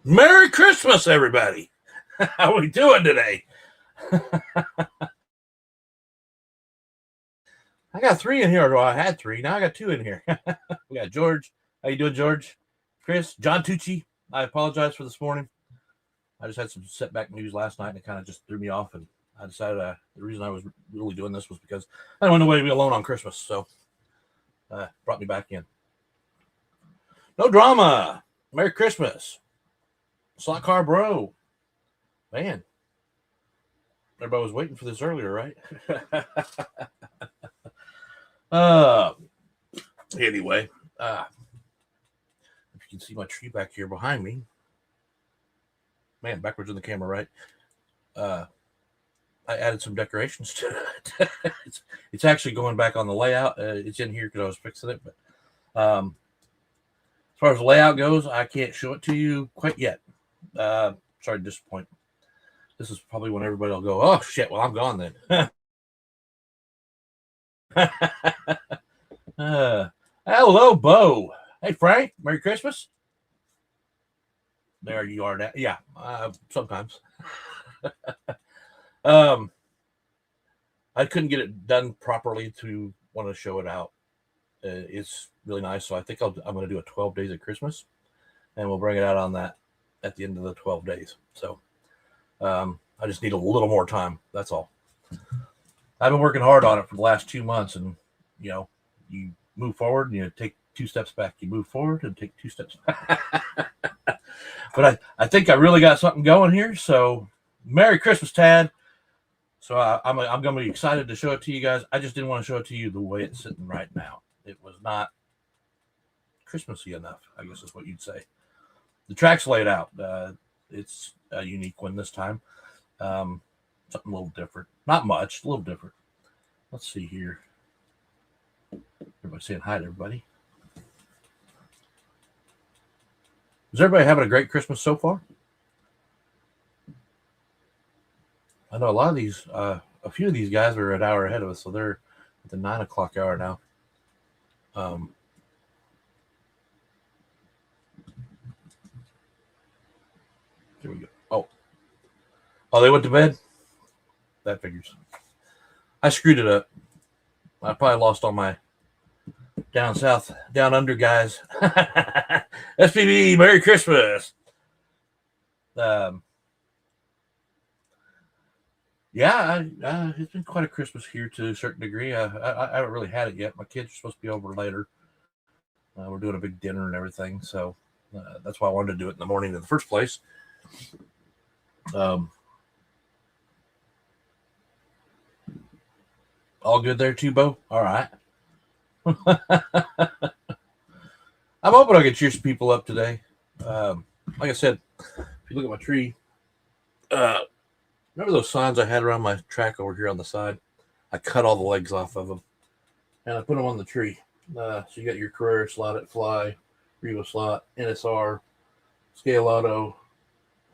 Merry Christmas, everybody. How are we doing today? I got three in here. Well, I had three. Now I got two in here. We got George. How you doing, George? Chris, John Tucci. I apologize for this morning. I just had some setback news last night, and it kind of just threw me off. And I decided the reason I was really doing this was because I don't want nobody to be alone on Christmas. So brought me back in. No drama. Merry Christmas. Slot car bro. Man, everybody was waiting for this earlier, right? uh, anyway, if you can see my tree back here behind me, man, backwards in the camera, right? I added some decorations to it. it's actually going back on the layout. It's in here because I was fixing it, but as far as the layout goes, I can't show it to you quite yet. Sorry to disappoint. This is probably when everybody will go, oh shit, well I'm gone then. Hello, Bo. Hey, Frank. Merry Christmas. There you are now. Yeah, sometimes. I couldn't get it done properly to want to show it out. It's really nice, so I think I'm going to do a 12 days of Christmas, and we'll bring it out on that at the end of the 12 days. So I just need a little more time. That's all. I've been working hard on it for the last 2 months, and you move forward and you take 2 steps back. You move forward and take 2 steps back. But I think I really got something going here. So Merry Christmas, Tad. So I'm going to be excited to show it to you guys. I just didn't want to show it to you the way it's sitting right now. It was not Christmassy enough, I guess is what you'd say. The track's laid out. It's a unique one this time. Something a little different. Not much, a little different. Let's see here. Everybody saying hi to everybody. Is everybody having a great Christmas so far? I know a lot of these, a few of these guys are an hour ahead of us, so they're at the 9 o'clock hour now. Here we go. Oh, they went to bed? That figures. I screwed it up. I probably lost all my down south, down under guys. SPB, Merry Christmas. Yeah, it's been quite a Christmas here to a certain degree. I haven't really had it yet. My kids are supposed to be over later. We're doing a big dinner and everything, so that's why I wanted to do it in the morning in the first place. All good there too, Bo? All right. I'm hoping I can cheer some people up today. Like I said, if you look at my tree, remember those signs I had around my track over here on the side? I cut all the legs off of them, and I put them on the tree. So you got your Carrera slot at Fly, Revo slot, NSR, Scale Auto,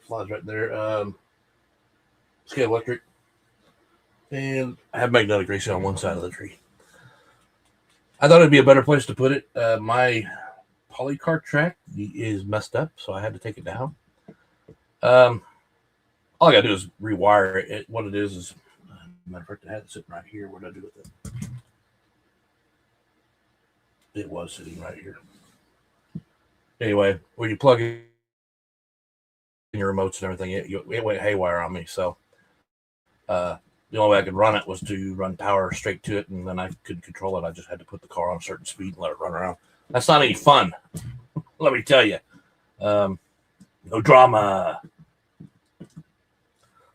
flies right there, Scale Electric, and I have magnetic racing on one side of the tree. I thought it'd be a better place to put it. My polycart track is messed up, so I had to take it down. All I gotta do is rewire it. What it is matter of fact, I had it sitting right here. What did I do with it? It was sitting right here. Anyway, when you plug in your remotes and everything, it went haywire on me. So the only way I could run it was to run power straight to it, and then I couldn't control it. I just had to put the car on a certain speed and let it run around. That's not any fun, let me tell you. No drama.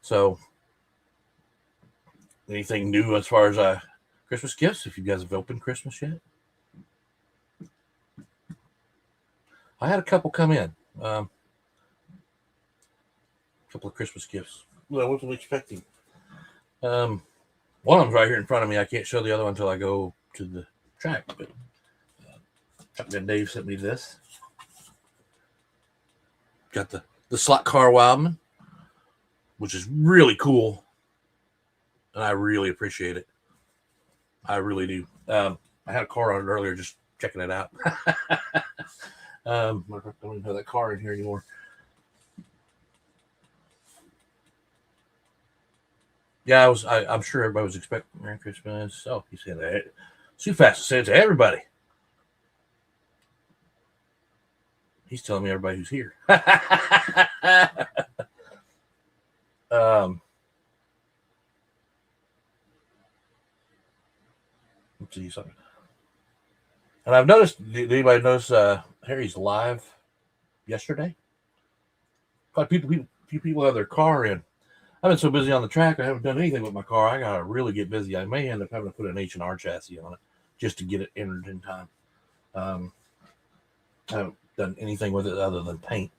So, anything new as far as Christmas gifts? If you guys have opened Christmas yet? I had a couple come in. A couple of Christmas gifts. Well, I wasn't expecting. One of them's right here in front of me. I can't show the other one until I go to the track. But Shotgun Dave sent me this. Got the slot car Wildman, which is really cool, and I really appreciate it. I really do. I had a car on it earlier, just checking it out. I don't even have that car in here anymore. Yeah, I'm sure everybody was expecting Merry Christmas. Oh, he said that. Too fast to say it to everybody. He's telling me everybody who's here. um, let's see something. And I've noticed. Did anybody notice Harry's live yesterday? Quite few people have their car in. I've been so busy on the track, I haven't done anything with my car. I gotta really get busy. I may end up having to put an H&R chassis on it just to get it entered in time. I haven't done anything with it other than paint.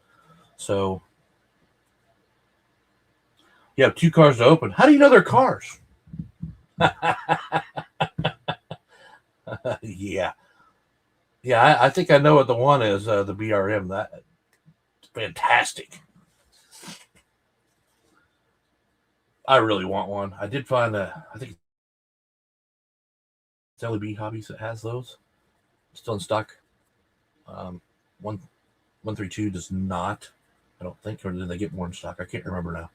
So you have 2 cars to open. How do you know they're cars? Yeah, I think I know what the one is. The BRM. That's fantastic. I really want one. I did find I think it's LEB Hobbies that has those still in stock. One 132 does not. I don't think, or did they get more in stock? I can't remember now.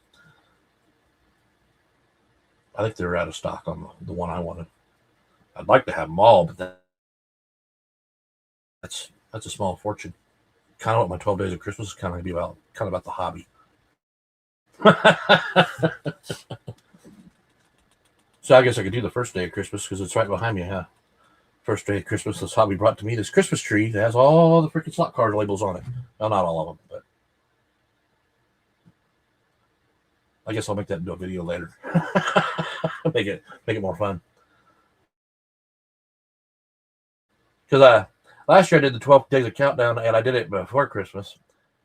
I think they're out of stock on the one I wanted. I'd like to have them all, but that's a small fortune. Kind of what my 12 days of Christmas is kind of about the hobby. So I guess I could do the first day of Christmas because it's right behind me, huh? First day of Christmas, this hobby brought to me this Christmas tree that has all the freaking slot card labels on it. Well, not all of them, but I guess I'll make that into a video later. make it more fun. Because last year I did the 12 days of countdown, and I did it before Christmas,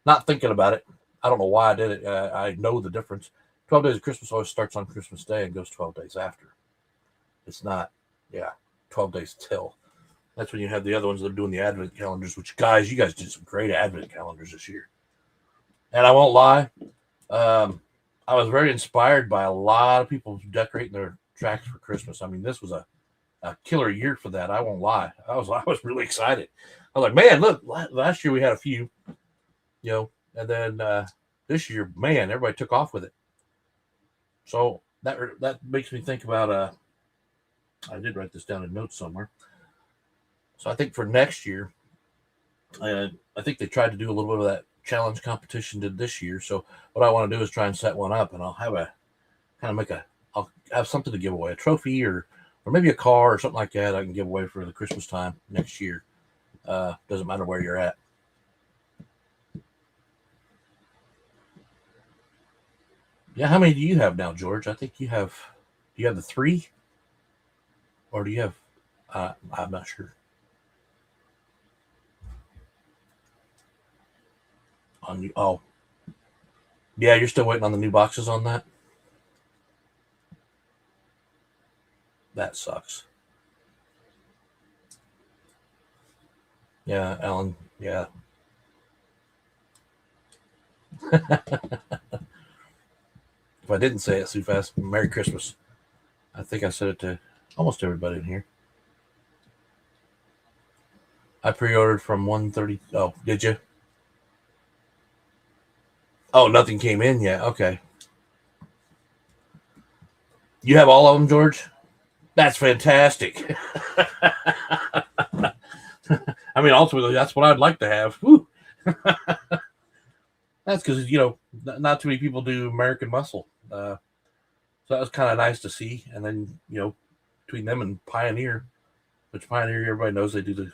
not thinking about it. I don't know why I did it. I know the difference. 12 days of Christmas always starts on Christmas Day and goes 12 days after. It's not, 12 days till. That's when you have the other ones that are doing the Advent calendars, which, guys, you guys did some great Advent calendars this year. And I won't lie, I was very inspired by a lot of people decorating their tracks for Christmas. I mean, this was a killer year for that. I won't lie. I was really excited. I was like, man, look, last year we had a few, and then this year, man, everybody took off with it. So that makes me think about I did write this down in notes somewhere. So I think for next year, I think they tried to do a little bit of that challenge competition did this year. So what I want to do is try and set one up, and I'll have I'll have something to give away, a trophy or maybe a car or something like that I can give away for the Christmas time next year. Doesn't matter where you're at. Yeah, how many do you have now, George? I think you have. Do you have the 3, or do you have? I'm not sure. On you? Oh, yeah, you're still waiting on the new boxes on that. That sucks. Yeah, Alan. Yeah. If I didn't say it too fast, Merry Christmas. I think I said it to almost everybody in here. I pre-ordered from 130. Oh, did you? Oh, nothing came in yet. Okay. You have all of them, George? That's fantastic. I mean, ultimately, that's what I'd like to have. That's because, not too many people do American Muscle. So that was kind of nice to see. And then, between them and Pioneer, which Pioneer, everybody knows they do the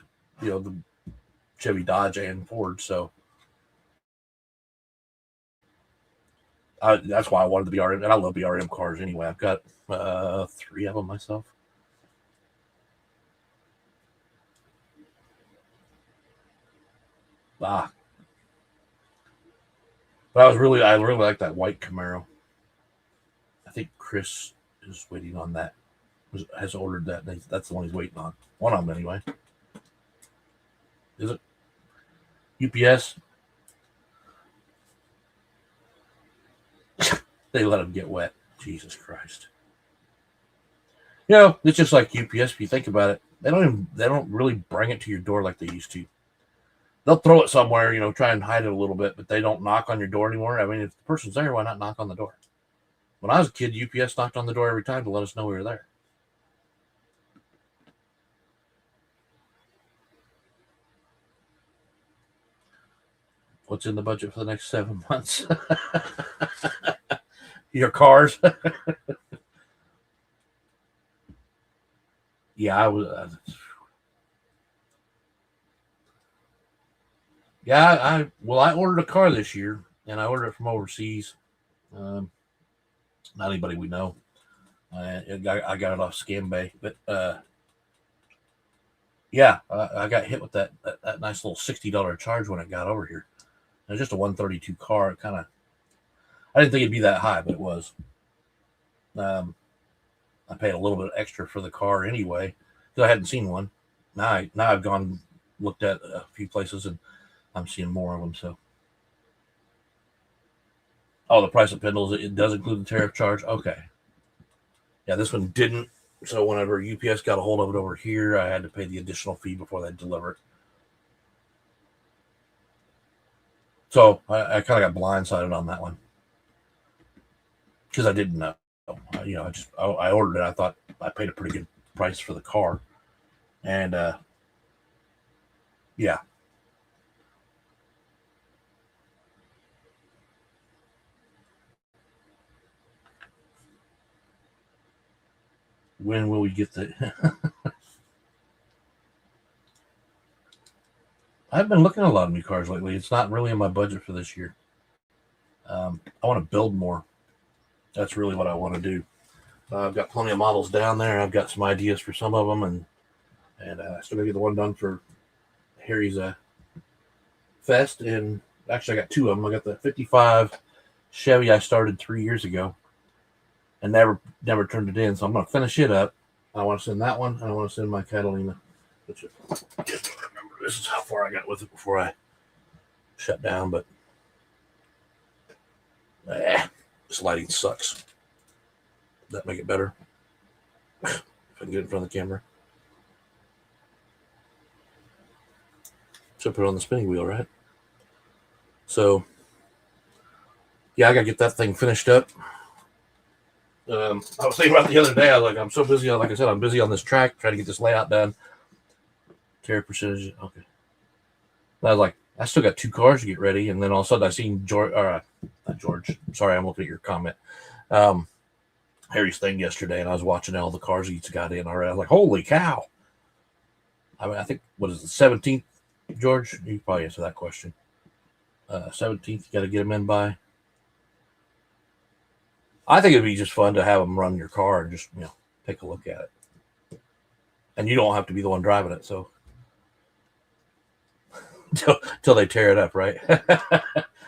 Chevy, Dodge, and Ford. So that's why I wanted the BRM. And I love BRM cars anyway. I've got 3 of them myself. But I really like that white Camaro. I think Chris is waiting on that. Has ordered that. That's the one he's waiting on. One of them anyway. Is it UPS? They let them get wet. Jesus Christ. It's just like UPS. If you think about it, they don't really bring it to your door like they used to. They'll throw it somewhere, try and hide it a little bit, but they don't knock on your door anymore. I mean, if the person's there, why not knock on the door? When I was a kid, UPS knocked on the door every time to let us know we were there. What's in the budget for the next 7 months? Your cars. Yeah, I was. Yeah, I ordered a car this year, and I ordered it from overseas. Um, Not anybody we know. I got it off Scambay, but yeah, I got hit with that nice little $60 charge when it got over here. It was just a 132 car. It kind of, I didn't think it'd be that high, but it was. Um, I paid a little bit extra for the car anyway because I hadn't seen one. Now I've gone looked at a few places and I'm seeing more of them. So, oh, the price of Pendles, it does include the tariff charge. Okay, yeah, this one didn't. So whenever UPS got a hold of it over here, I had to pay the additional fee before they deliver it. So I kind of got blindsided on that one because I didn't know. I ordered it. I thought I paid a pretty good price for the car, and yeah. When will we get the? I've been looking at a lot of new cars lately. It's not really in my budget for this year. I want to build more. That's really what I want to do. I've got plenty of models down there. I've got some ideas for some of them, and I still got to get the one done for Harry's Fest. And actually, I got two of them. I got the '55 Chevy I started 3 years ago, and never turned it in. So I'm going to finish it up. I want to send that one, and I want to send my Catalina. Which remember, this is how far I got with it before I shut down. But this lighting sucks. Does that make it better? If I can get in front of the camera. Should put it on the spinning wheel, right? So, yeah, I got to get that thing finished up. I was thinking about the other day. I was like, I'm so busy. Like I said, I'm busy on this track trying to get this layout done. Tariff percentage. Okay. And I was like, I still got two cars to get ready. And then all of a sudden I seen George, not George. Sorry, I'm looking at your comment. Harry's thing yesterday, and I was watching all the cars he's got in already. I was like, holy cow. I mean, I think, what is it, 17th, George? You can probably answer that question. 17th, you got to get them in by. I think it'd be just fun to have them run your car and just, take a look at it. And you don't have to be the one driving it, so. Till they tear it up, right?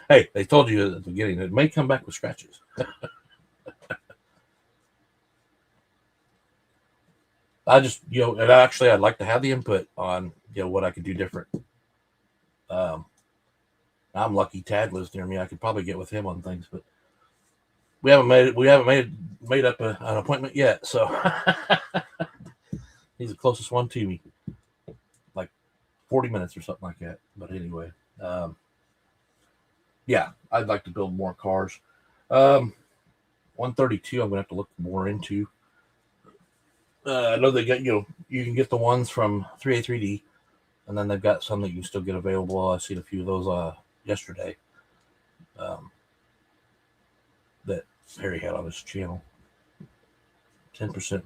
Hey, they told you at the beginning it may come back with scratches. I just, and actually, I'd like to have the input on, what I could do different. I'm lucky Tad lives near me. I could probably get with him on things, but we haven't made up an appointment yet. So he's the closest one to me, like 40 minutes or something like that. But anyway, yeah, I'd like to build more cars. 132, I'm gonna have to look more into. I know they got, you can get the ones from 3A3D, and then they've got some that you can still get available. I seen a few of those yesterday that Harry had on his channel. 10%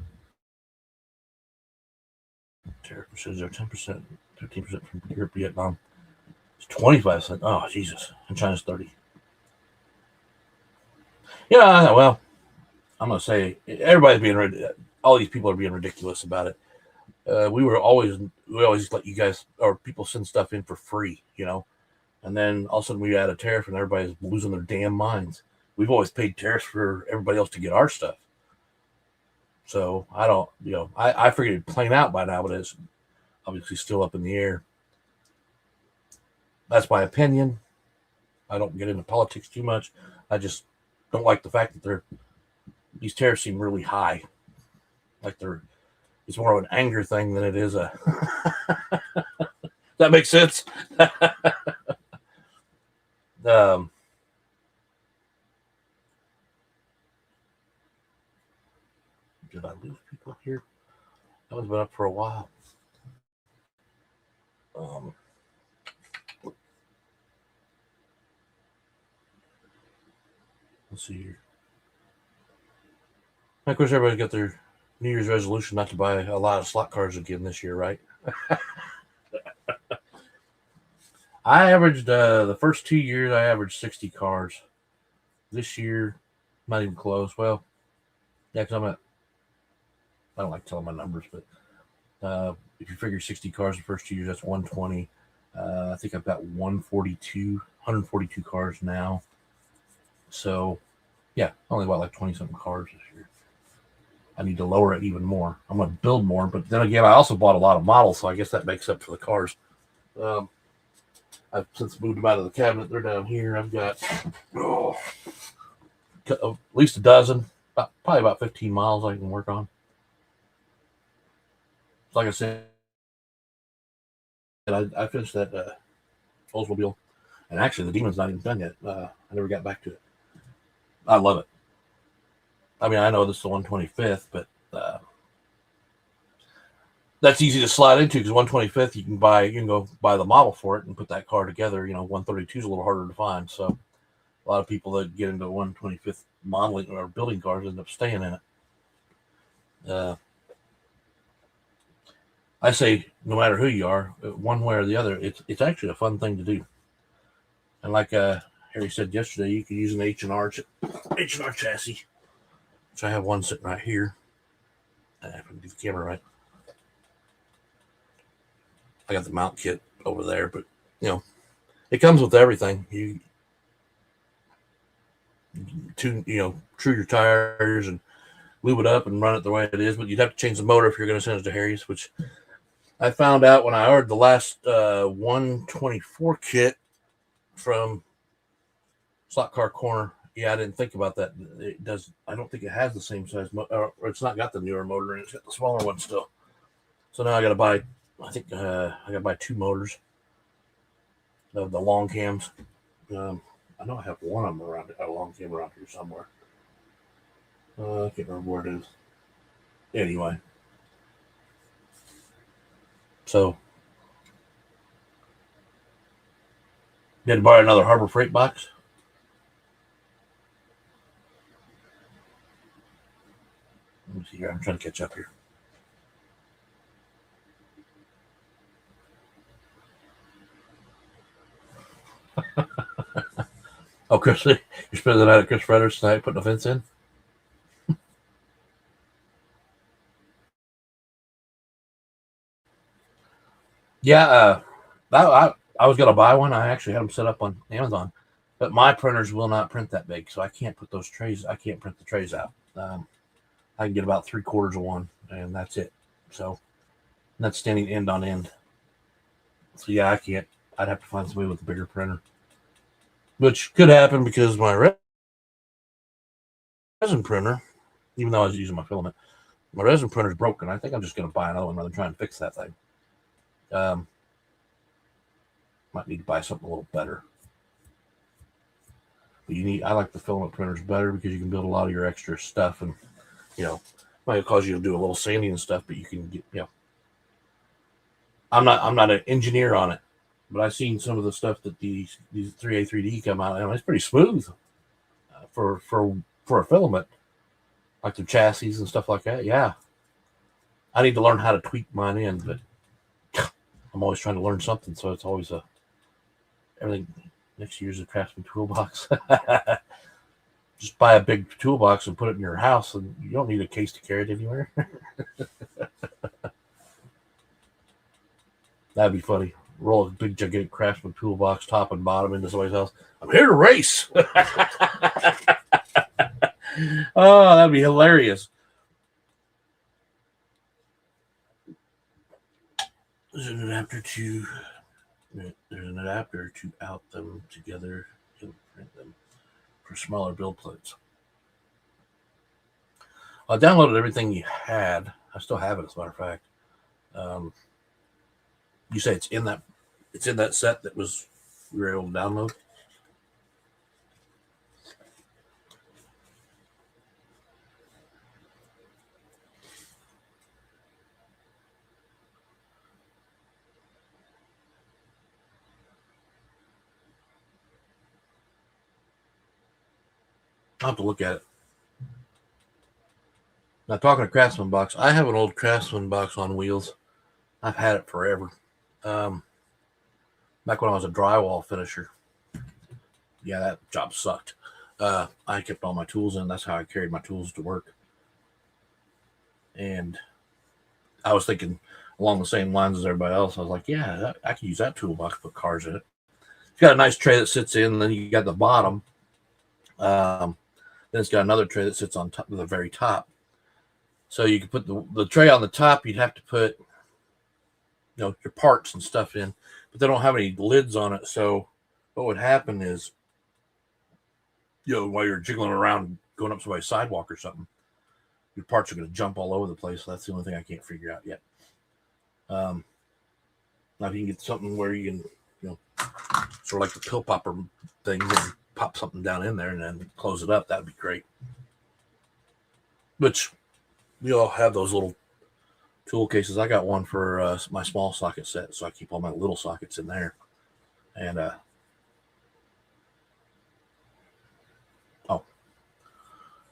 tariff percentage, or 10%, 15% from Europe, Vietnam. It's 25%. Oh, Jesus. And China's 30. Yeah, well, I'm going to say everybody's being, all these people are being ridiculous about it. We always let you guys or people send stuff in for free, and then all of a sudden we add a tariff and everybody's losing their damn minds. We've always paid tariffs for everybody else to get our stuff. So I don't, I figured it'd plane out by now, but it's obviously still up in the air. That's my opinion. I don't get into politics too much. I just don't like the fact that these tariffs seem really high. Like it's more of an anger thing than it is a. That makes sense. Did I lose people here? That one's been up for a while. Let's see here. Of course, everybody's got their New Year's resolution not to buy a lot of slot cars again this year, right? I averaged the first 2 years. I averaged 60 cars. This year, not even close. Well, yeah, because I don't like telling my numbers, but if you figure 60 cars the first 2 years, that's 120. I think I've got 142 cars now. So, yeah, only about like 20-something cars this year. I need to lower it even more. I'm going to build more, but then again, I also bought a lot of models, so I guess that makes up for the cars. I've since moved them out of the cabinet. They're down here. I've got at least a dozen, probably about 15 miles I can work on. Like I said, I finished that Oldsmobile, and actually the Demon's not even done yet. I never got back to it. I love it. I mean, I know this is the 125th, but that's easy to slide into because 125th you can go buy the model for it and put that car together. 132 is a little harder to find, so a lot of people that get into 125th modeling or building cars end up staying in it. I say no matter who you are, one way or the other, it's actually a fun thing to do. And like Harry said yesterday, you can use an H&R chassis, which I have one sitting right here. I can do the camera right. I got the mount kit over there, but it comes with everything. You tune your tires and lube it up and run it the way it is, but you'd have to change the motor if you're going to send it to Harry's, which I found out when I ordered the last 124 kit from Slot Car Corner. Yeah, I didn't think about that. It does. I don't think it has the same size motor, or it's not got the newer motor, and it's got the smaller one still. So now I got to buy. I think I got to buy 2 motors of the long cams. I know I have one of them around. A long cam around here somewhere. I can't remember where it is. Anyway, so you had to buy another Harbor Freight box. Let me see here. I'm trying to catch up here. Oh, Chris, you're spending the night at Chris Frederick's tonight putting a fence in? Yeah, I was going to buy one. I actually had them set up on Amazon, but my printers will not print that big, so I can't put those trays. I can't print the trays out. I can get about 3/4 of one, and that's it. So that's standing end on end. So yeah, I can't. I'd have to find somebody with a bigger printer, which could happen because my resin printer, even though I was using my filament, my resin printer is broken. I think I'm just going to buy another one rather than try and fix that thing. Might need to buy something a little better. But I like the filament printers better because you can build a lot of your extra stuff, and might cause you to do a little sanding and stuff, but you can get I'm not an engineer on it, but I've seen some of the stuff that these 3A3D come out, and it's pretty smooth for a filament, like the chassis and stuff like that. Yeah, I need to learn how to tweak mine in, but I'm always trying to learn something, so it's always everything. Next year's a Craftsman toolbox. Just buy a big toolbox and put it in your house, and you don't need a case to carry it anywhere. That'd be funny. Roll a big gigantic Craftsman toolbox, top and bottom, into somebody's house. I'm here to race. Oh, that'd be hilarious. There's an adapter to out them together and print them for smaller build plates. I downloaded everything you had. I still have it, as a matter of fact. You say it's in that set that we were able to download? I'll have to look at it. Now, talking to Craftsman box, I have an old Craftsman box on wheels. I've had it forever. Back when I was a drywall finisher. Yeah, that job sucked. I kept all my tools in. That's how I carried my tools to work. And I was thinking along the same lines as everybody else. I was like, yeah, I could use that toolbox, put cars in it. It's got a nice tray that sits in, and then you got the bottom. Then it's got another tray that sits on top of the very top. So you can put the tray on the top. You'd have to put, your parts and stuff in, but they don't have any lids on it. So what would happen is, while you're jiggling around going up somebody's sidewalk or something, your parts are going to jump all over the place. So that's the only thing I can't figure out yet. Now, if you can get something where you can, sort of like the pill popper thing, and pop something down in there and then close it up, that'd be great. Which we all have those little tool cases. I got one for my small socket set, so I keep all my little sockets in there. And I'm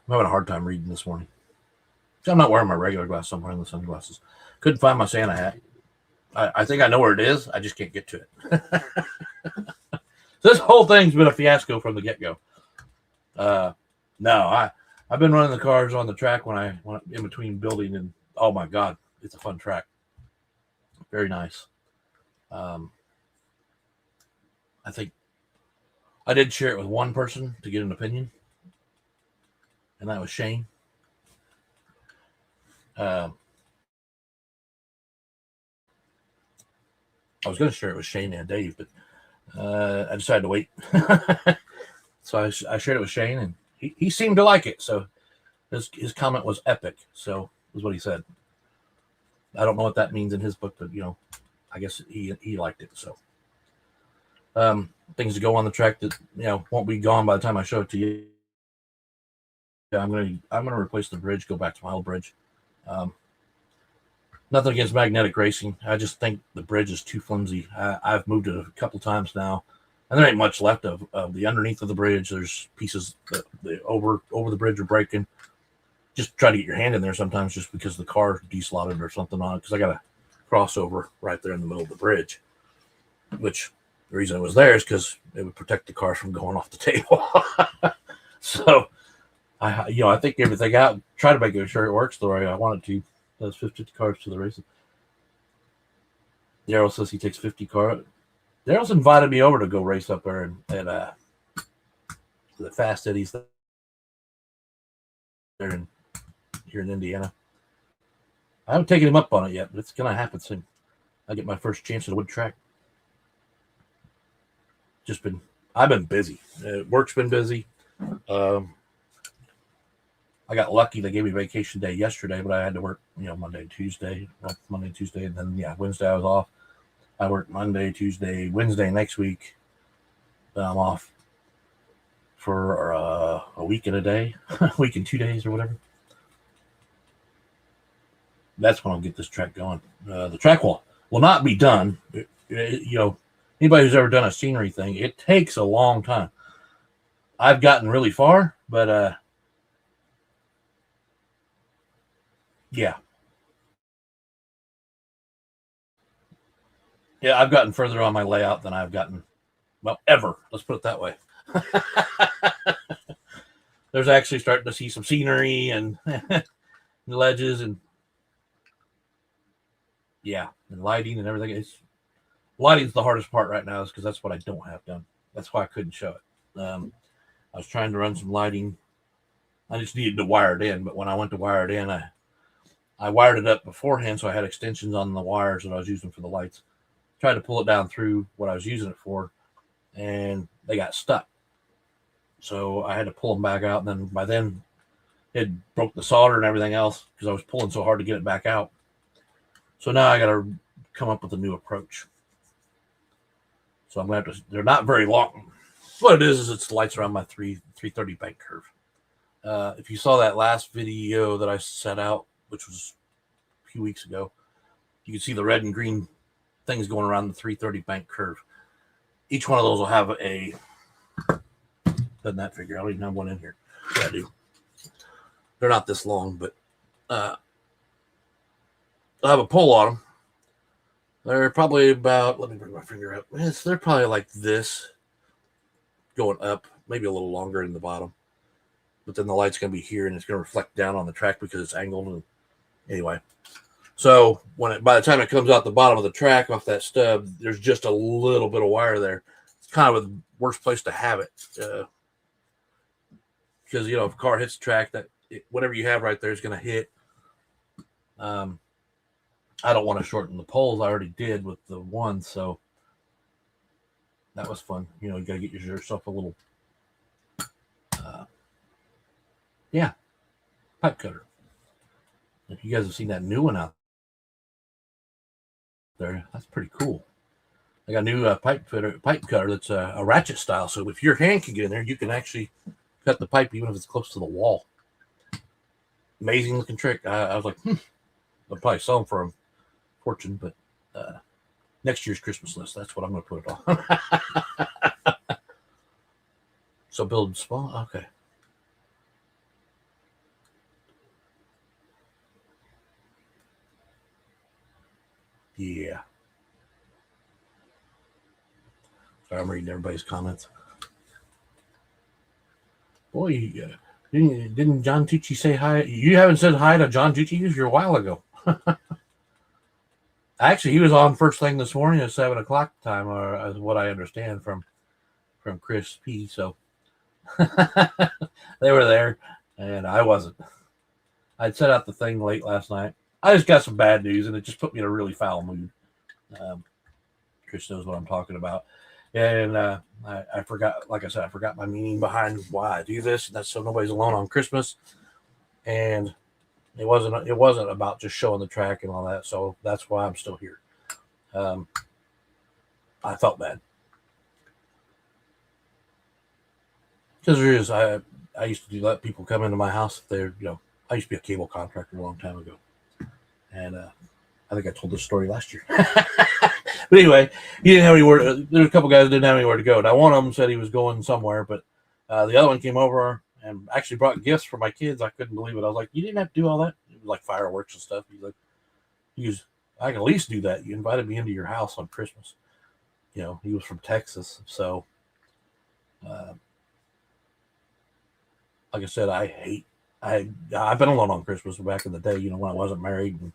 having a hard time reading this morning. I'm not wearing my regular glass. I'm wearing the sunglasses. Couldn't find my Santa hat. I think I know where it is. I just can't get to it. This whole thing's been a fiasco from the get-go. No, I've been running the cars on the track when I went in between building, and oh my God, it's a fun track. Very nice. I think I did share it with one person to get an opinion, and that was Shane. I was going to share it with Shane and Dave, but I decided to wait. So I shared it with Shane, and he seemed to like it. So his comment was epic. So is what he said. I don't know what that means in his book, but I guess he liked it. So things to go on the track that won't be gone by the time I show it to you. Yeah, I'm gonna replace the bridge, go back to my old bridge. Nothing against magnetic racing. I just think the bridge is too flimsy. I've moved it a couple times now, and there ain't much left of the underneath of the bridge. There's pieces that over the bridge are breaking. Just try to get your hand in there sometimes, just because the car deslotted or something on it. Because I got a crossover right there in the middle of the bridge, which the reason it was there is because it would protect the car from going off the table. So I think everything out. Try to make sure it works the way I want it to. Does 50 cars to the races. Daryl says he takes 50 cars. Daryl's invited me over to go race up there and the Fast Eddies there here in Indiana. I haven't taken him up on it yet, but it's going to happen soon. I get my first chance at a wood track. I've been busy. Work's been busy. I got lucky. They gave me vacation day yesterday, but I had to work, Monday and Tuesday, and then Wednesday I was off. I worked Monday, Tuesday, Wednesday next week. Then I'm off for a week and a day, a week and 2 days or whatever. That's when I'll get this track going. The track will not be done. Anybody who's ever done a scenery thing, it takes a long time. I've gotten really far, but yeah, I've gotten further on my layout than I've gotten, ever. Let's put it that way. There's actually starting to see some scenery and ledges and lighting and everything. Lighting's the hardest part right now, is because that's what I don't have done. That's why I couldn't show it. I was trying to run some lighting. I just needed to wire it in, but when I went to wire it in, I wired it up beforehand, so I had extensions on the wires that I was using for the lights. Tried to pull it down through what I was using it for, and they got stuck. So I had to pull them back out, and then by then it broke the solder and everything else because I was pulling so hard to get it back out. So now I got to come up with a new approach. So I'm going to have to, they're not very long. What it is it's the lights around my 330 bank curve. If you saw that last video that I set out, which was a few weeks ago, you can see the red and green things going around the 330 bank curve. Each one of those will have doesn't that figure? I don't even have one in here. Yeah, I do. They're not this long, but I have a pole on them. They're probably about, let me bring my finger up. They're probably like this, going up, maybe a little longer in the bottom. But then the light's going to be here, and it's going to reflect down on the track because it's angled. And anyway, so by the time it comes out the bottom of the track off that stub, there's just a little bit of wire there. It's kind of the worst place to have it, because if a car hits the track, whatever you have right there is going to hit. I don't want to shorten the poles. I already did with the one, so that was fun. You got to get yourself a little, pipe cutter. If you guys have seen that new one out there, that's pretty cool. I got a new pipe cutter that's a ratchet style. So if your hand can get in there, you can actually cut the pipe even if it's close to the wall. Amazing looking trick. I was like, I'll probably sell them for a fortune, but next year's Christmas list, that's what I'm going to put it on. So build small. Okay. Yeah. Sorry, I'm reading everybody's comments. Boy, didn't John Tucci say hi? You haven't said hi to John Tucci a while ago. Actually, he was on first thing this morning at 7:00 time, or as what I understand from Chris P. So they were there, and I wasn't. I'd set out the thing late last night. I just got some bad news, and it just put me in a really foul mood. Chris knows what I'm talking about. And I forgot, like I said, I forgot my meaning behind why I do this. And that's so nobody's alone on Christmas. And it wasn't about just showing the track and all that. So that's why I'm still here. I felt bad. Because there is, I used to let people come into my house if they're, I used to be a cable contractor a long time ago. And I think I told this story last year. But anyway, he didn't have anywhere. There's a couple guys that didn't have anywhere to go. Now, one of them said he was going somewhere, but the other one came over and actually brought gifts for my kids. I couldn't believe it. I was like, you didn't have to do all that? It was like fireworks and stuff. He's like, I can at least do that. You invited me into your house on Christmas. He was from Texas. So, like I said, I've been alone on Christmas back in the day, when I wasn't married. And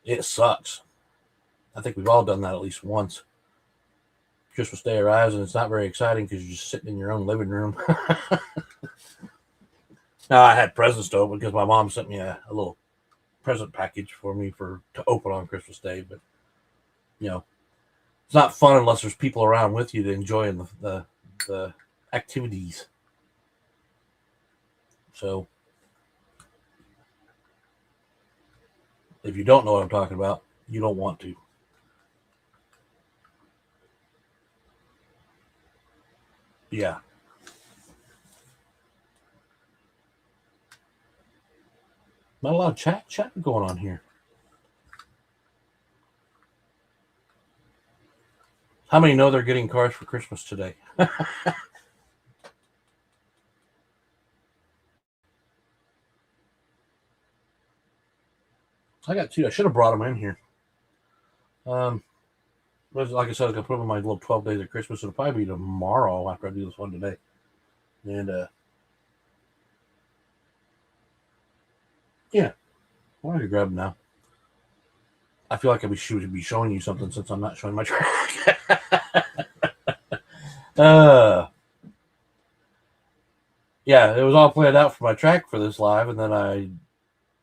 it sucks. I think we've all done that at least once. Christmas Day arrives and it's not very exciting because you're just sitting in your own living room. Now, I had presents to open because my mom sent me a little present package for me to open on Christmas Day. But, it's not fun unless there's people around with you to enjoy the activities. So, if you don't know what I'm talking about, you don't want to. Yeah. Not a lot of chat going on here. How many know they're getting cars for Christmas today? I got two. I should have brought them in here. Like I said, I was going to put them in my little 12 days of Christmas. It'll probably be tomorrow after I do this one today. And, yeah. Why don't you grab them now? I feel like I should be showing you something since I'm not showing my track. Yeah, it was all planned out for my track for this live, and then I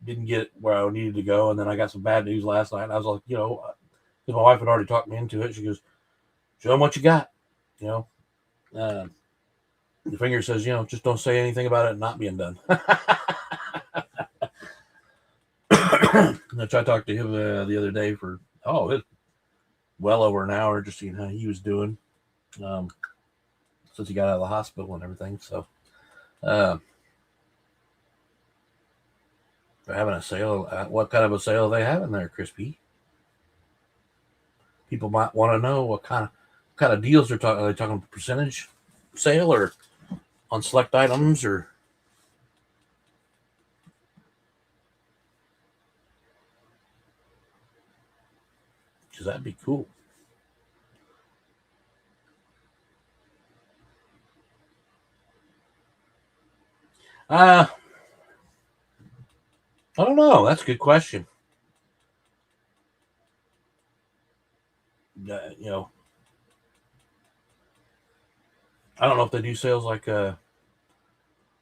didn't get where I needed to go, and then I got some bad news last night, and I was like, because my wife had already talked me into it. She goes, show them what you got, the finger says, just don't say anything about it not being done. Which I talked to him the other day for well over an hour, just seeing how he was doing since he got out of the hospital and everything. So they're having a sale. What kind of a sale are they having there, Crispy? People might want to know what kind of deals they're talking. Are they talking percentage sale or on select items or because that'd be cool. I don't know. That's a good question. You know, I don't know if they do sales like well,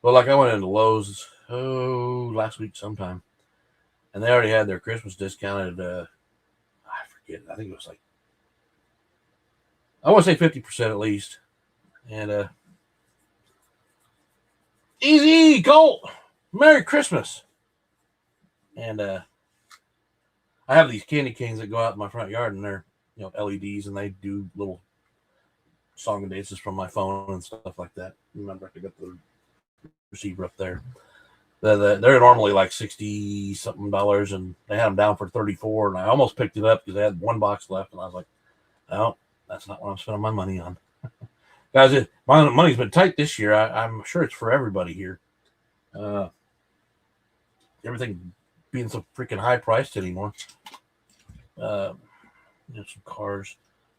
like I went into Lowe's last week sometime, and they already had their Christmas discounted. I forget. I think it was like, I want to say 50% at least. And easy, Colt. Merry Christmas. And I have these candy canes that go out in my front yard, and they're LEDs, and they do little song and dances from my phone and stuff like that. Remember, I got the receiver up there. They're normally like $60 something, and they had them down for $34, and I almost picked it up because they had one box left, and I was like, no, that's not what I'm spending my money on. Guys, my money's been tight this year. I'm sure it's for everybody here. Everything being so freaking high priced anymore. Some cars.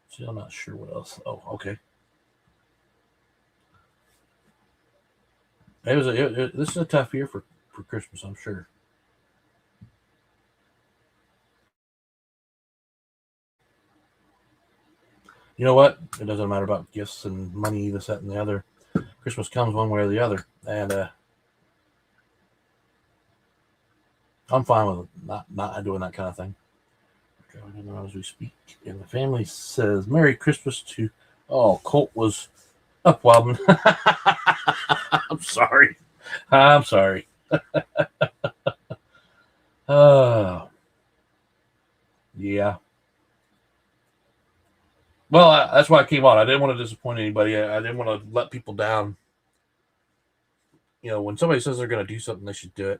See, I'm not sure what else. Oh, okay. This is a tough year for Christmas, I'm sure. You know what? It doesn't matter about gifts and money, this, that, and the other. Christmas comes one way or the other, and I'm fine with not doing that kind of thing. Going on as we speak, and the family says Merry Christmas to. Oh, Colt was up wobbling. I'm sorry. I'm sorry. Yeah. Well, that's why I came on. I didn't want to disappoint anybody. I didn't want to let people down. When somebody says they're going to do something, they should do it.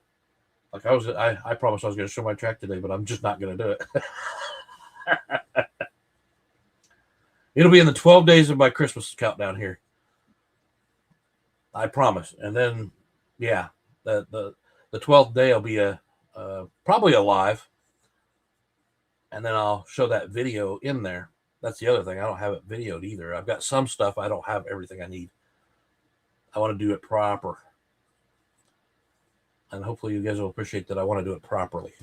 Like I promised I was going to show my track today, but I'm just not going to do it. It'll be in the 12 days of my Christmas countdown here. I promise. And then, yeah, the 12th day will be probably a live, and then I'll show that video in there. That's the other thing. I don't have it videoed either. I've got some stuff. I don't have everything I need. I want to do it proper. And hopefully you guys will appreciate that I want to do it properly.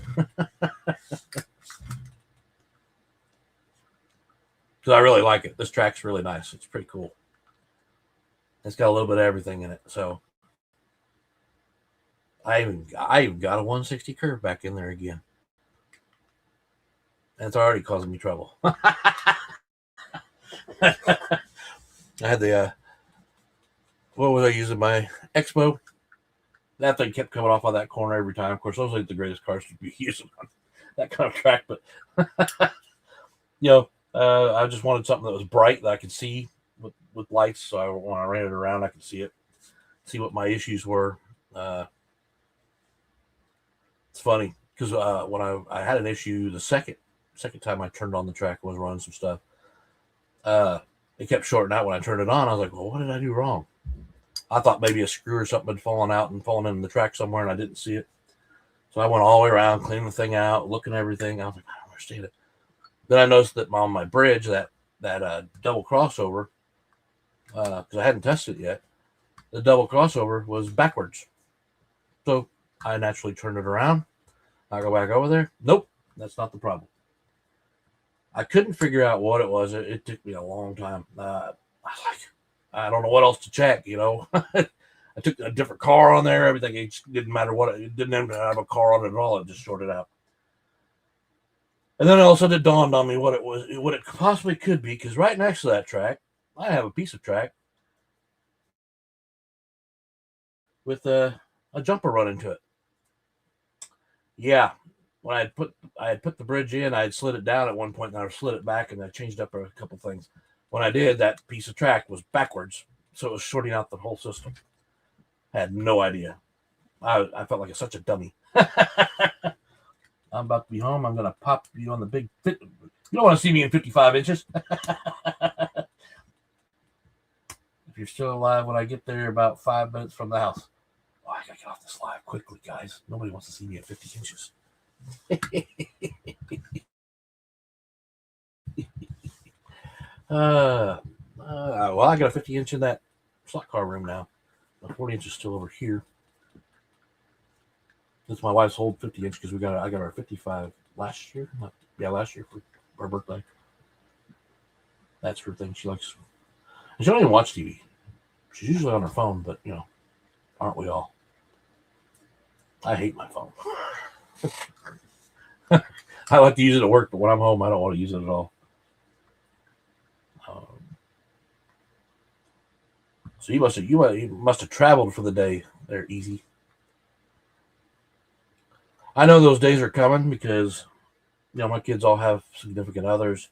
Because I really like it. This track's really nice. It's pretty cool. It's got a little bit of everything in it. So I even got a 160 curve back in there again. And it's already causing me trouble. I had the what was I using? My Expo. That thing kept coming off on that corner every time. Of course, those ain't the greatest cars to be using on that kind of track, but I just wanted something that was bright that I could see with lights. So when I ran it around, I could see it, see what my issues were. It's funny because when I had an issue the second time I turned on the track, was running some stuff. It kept shorting out when I turned it on. I was like, well, what did I do wrong? I thought maybe a screw or something had fallen out and fallen in the track somewhere, and I didn't see it. So I went all the way around, cleaning the thing out, looking at everything. I was like, I don't understand it. Then I noticed that on my bridge, that double crossover, because I hadn't tested it yet, the double crossover was backwards. So I naturally turned it around. I go back over there. Nope, that's not the problem. I couldn't figure out what it was. It took me a long time. I don't know what else to check, I took a different car on there. Everything, it didn't matter what. It didn't even have a car on it at all. It just shorted out. And then all of a sudden it dawned on me what it possibly could be, because right next to that track, I have a piece of track with a jumper run into it. Yeah, when I had put the bridge in, I had slid it down at one point, and I slid it back, and I changed up a couple things. When I did, that piece of track was backwards, so it was shorting out the whole system. I had no idea. I felt like such a dummy. I'm about to be home. I'm going to pop you on the big fit. You don't want to see me in 55 inches. If you're still alive when I get there, about 5 minutes from the house. Oh, I got to get off this live quickly, guys. Nobody wants to see me at 50 inches. Well, I got a 50-inch in that slot car room now. The 40-inch is still over here. That's my wife's old 50-inch because I got our 55 last year. Last year for her birthday. That's her thing. She likes. She don't even watch TV. She's usually on her phone, but aren't we all? I hate my phone. I like to use it at work, but when I'm home, I don't want to use it at all. So you must have traveled for the day. They're easy. I know those days are coming because my kids all have significant others.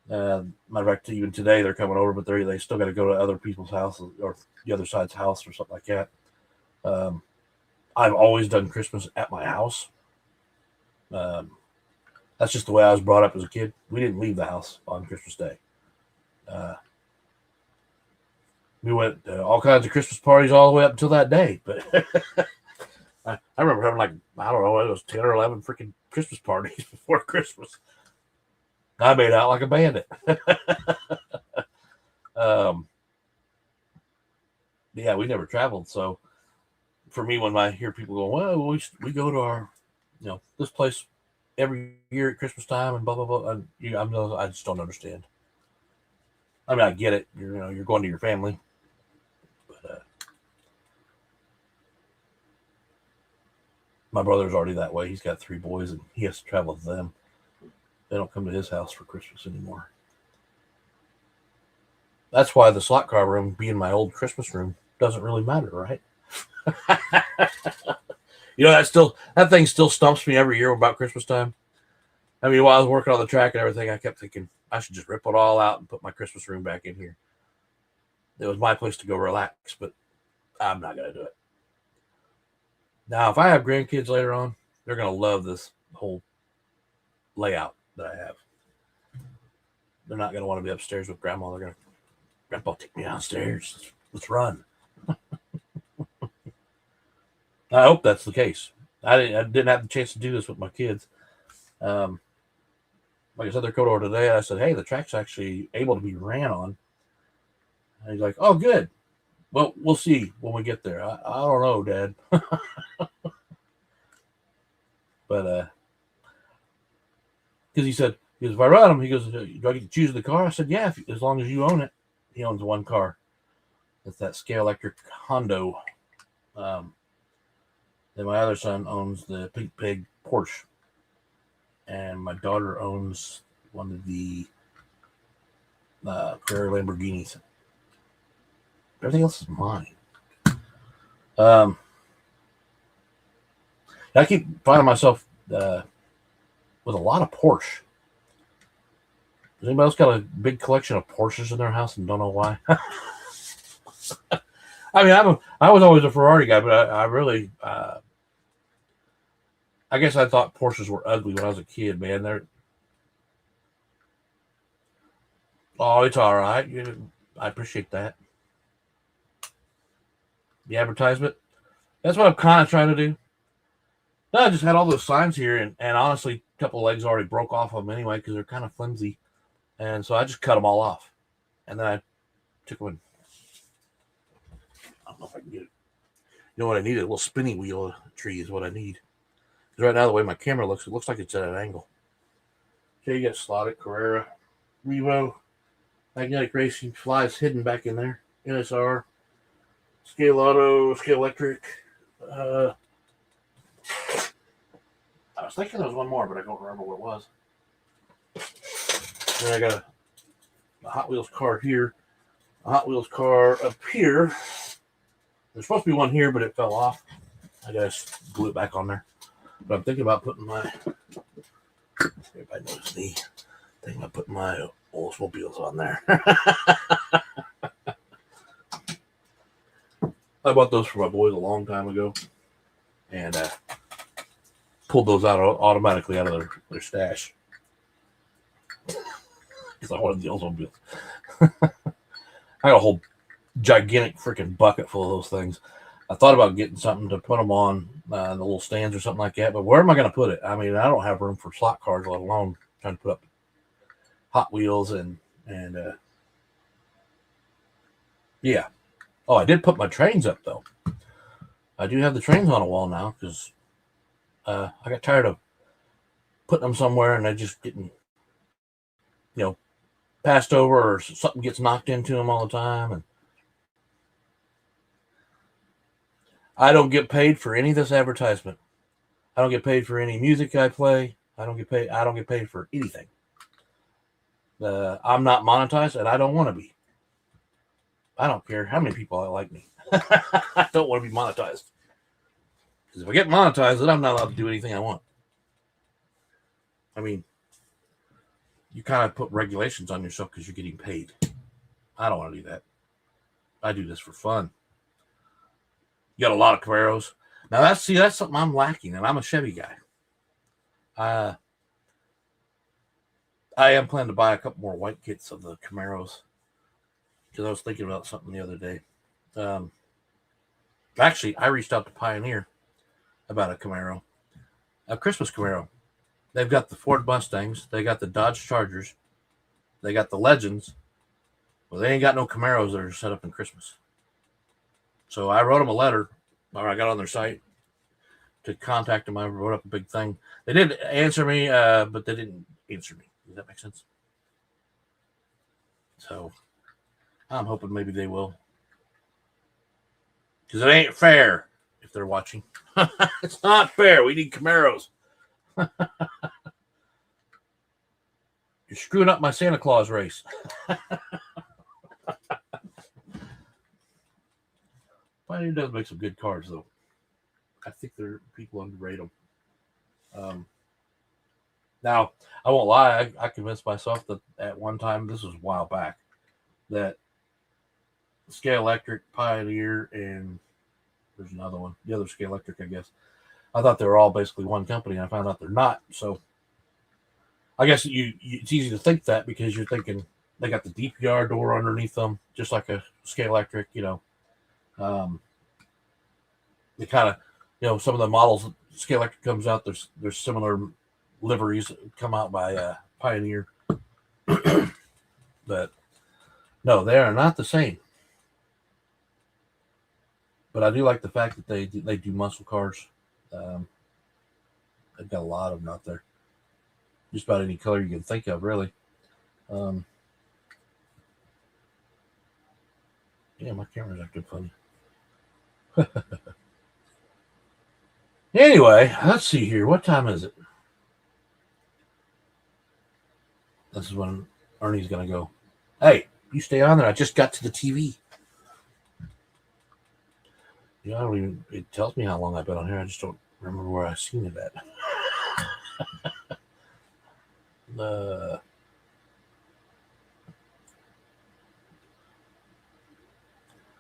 Matter of fact, even today they're coming over, but they still got to go to other people's houses or the other side's house or something like that. I've always done Christmas at my house. That's just the way I was brought up as a kid. We didn't leave the house on Christmas Day. We went to all kinds of Christmas parties all the way up until that day. But I remember having I don't know, it was 10 or 11 freaking Christmas parties before Christmas. I made out like a bandit. Yeah, we never traveled. So for me, when I hear people go, well, we go to our, this place every year at Christmas time and blah, blah, blah. I just don't understand. I mean, I get it. You're going to your family. But my brother's already that way. He's got 3 boys and he has to travel with them. They don't come to his house for Christmas anymore. That's why the slot car room being my old Christmas room doesn't really matter, right? That thing still stumps me every year about Christmas time. I mean, while I was working on the track and everything, I kept thinking I should just rip it all out and put my Christmas room back in here. It was my place to go relax, but I'm not going to do it. Now, if I have grandkids later on, they're going to love this whole layout that I have. They're not going to want to be upstairs with Grandma. They're going to, Grandpa, take me downstairs. Let's run. I hope that's the case. I didn't have the chance to do this with my kids. Like I said, they're coming over today. I said, hey, the track's actually able to be ran on. And he's like, oh, good. Well, we'll see when we get there. I don't know, Dad. But because he said, if I run them, he goes, do I get to choose the car? I said, yeah, as long as you own it. He owns one car. It's that Scale Electric Hondo. Then my other son owns the Pink Pig Porsche. And my daughter owns one of the Carrera Lamborghinis. Everything else is mine. I keep finding myself with a lot of Porsche. Does anybody else got a big collection of Porsches in their house and don't know why? I mean, I was always a Ferrari guy, but I really, I guess I thought Porsches were ugly when I was a kid, man. It's all right. I appreciate that. The advertisement. That's what I'm kind of trying to do. No, I just had all those signs here, and honestly, a couple of legs already broke off of them anyway because they're kind of flimsy. And so I just cut them all off. And then I took one. I don't know if I can get it. You know what I need? A little spinning wheel tree is what I need. Because right now, the way my camera looks, it looks like it's at an angle. Okay, you got slotted Carrera, Revo, Magnetic Racing, Flies hidden back in there, NSR, Scale Auto, Scale Electric. I was thinking there was one more, but I don't remember what it was. Then I got a Hot Wheels car here, a Hot Wheels car up here. There's supposed to be one here, but it fell off. I just glue it back on there. But I'm thinking about putting my, everybody knows me, thinking about putting my Oldsmobiles on there. I bought those for my boys a long time ago and pulled those out automatically out of their stash. Because I wanted the Oldsmobiles. I got a whole gigantic freaking bucket full of those things. I thought about getting something to put them on the little stands or something like that, but where am I going to put it? I mean, I don't have room for slot cars, let alone trying to put up Hot Wheels and And yeah. Oh, I did put my trains up though. I do have the trains on a wall now because I got tired of putting them somewhere and they just getting, passed over or something gets knocked into them all the time. And I don't get paid for any of this advertisement. I don't get paid for any music I play. I don't get paid. I don't get paid for anything. I'm not monetized, and I don't want to be. I don't care how many people like me. I don't want to be monetized because if I get monetized, then I'm not allowed to do anything I want. I mean, you kind of put regulations on yourself because you're getting paid. I don't want to do that. I do this for fun. You got a lot of Camaros. Now that's something I'm lacking, and I'm a Chevy guy. I am planning to buy a couple more white kits of the Camaros because I was thinking about something the other day. Actually, I reached out to Pioneer about a Camaro, a Christmas Camaro. They've got the Ford Mustangs, they got the Dodge Chargers, they got the Legends. Well, they ain't got no Camaros that are set up in Christmas. So I wrote them a letter, or I got on their site to contact them. I wrote up a big thing. They did answer me, but they didn't answer me. Does that make sense? So I'm hoping maybe they will. Because it ain't fair if they're watching. It's not fair. We need Camaros. You're screwing up my Santa Claus race. Pioneer does make some good cars, though. I think people underrate them. Now, I won't lie. I convinced myself that at one time, this was a while back, that Scale Electric, Pioneer, and there's another one, the other Scale Electric, I guess. I thought they were all basically one company, and I found out they're not. So I guess it's easy to think that because you're thinking they got the DPR door underneath them, just like a Scale Electric, they kind of, some of the models Scale Electric comes out, there's similar liveries that come out by Pioneer. But no, they are not the same. But I do like the fact that they do muscle cars. They've got a lot of them out there. Just about any color you can think of, really. Yeah, my camera's acting funny. Anyway, let's see here. What time is it? This is when Ernie's going to go. Hey, you stay on there. I just got to the TV. I don't even. It tells me how long I've been on here. I just don't remember where I've seen it at.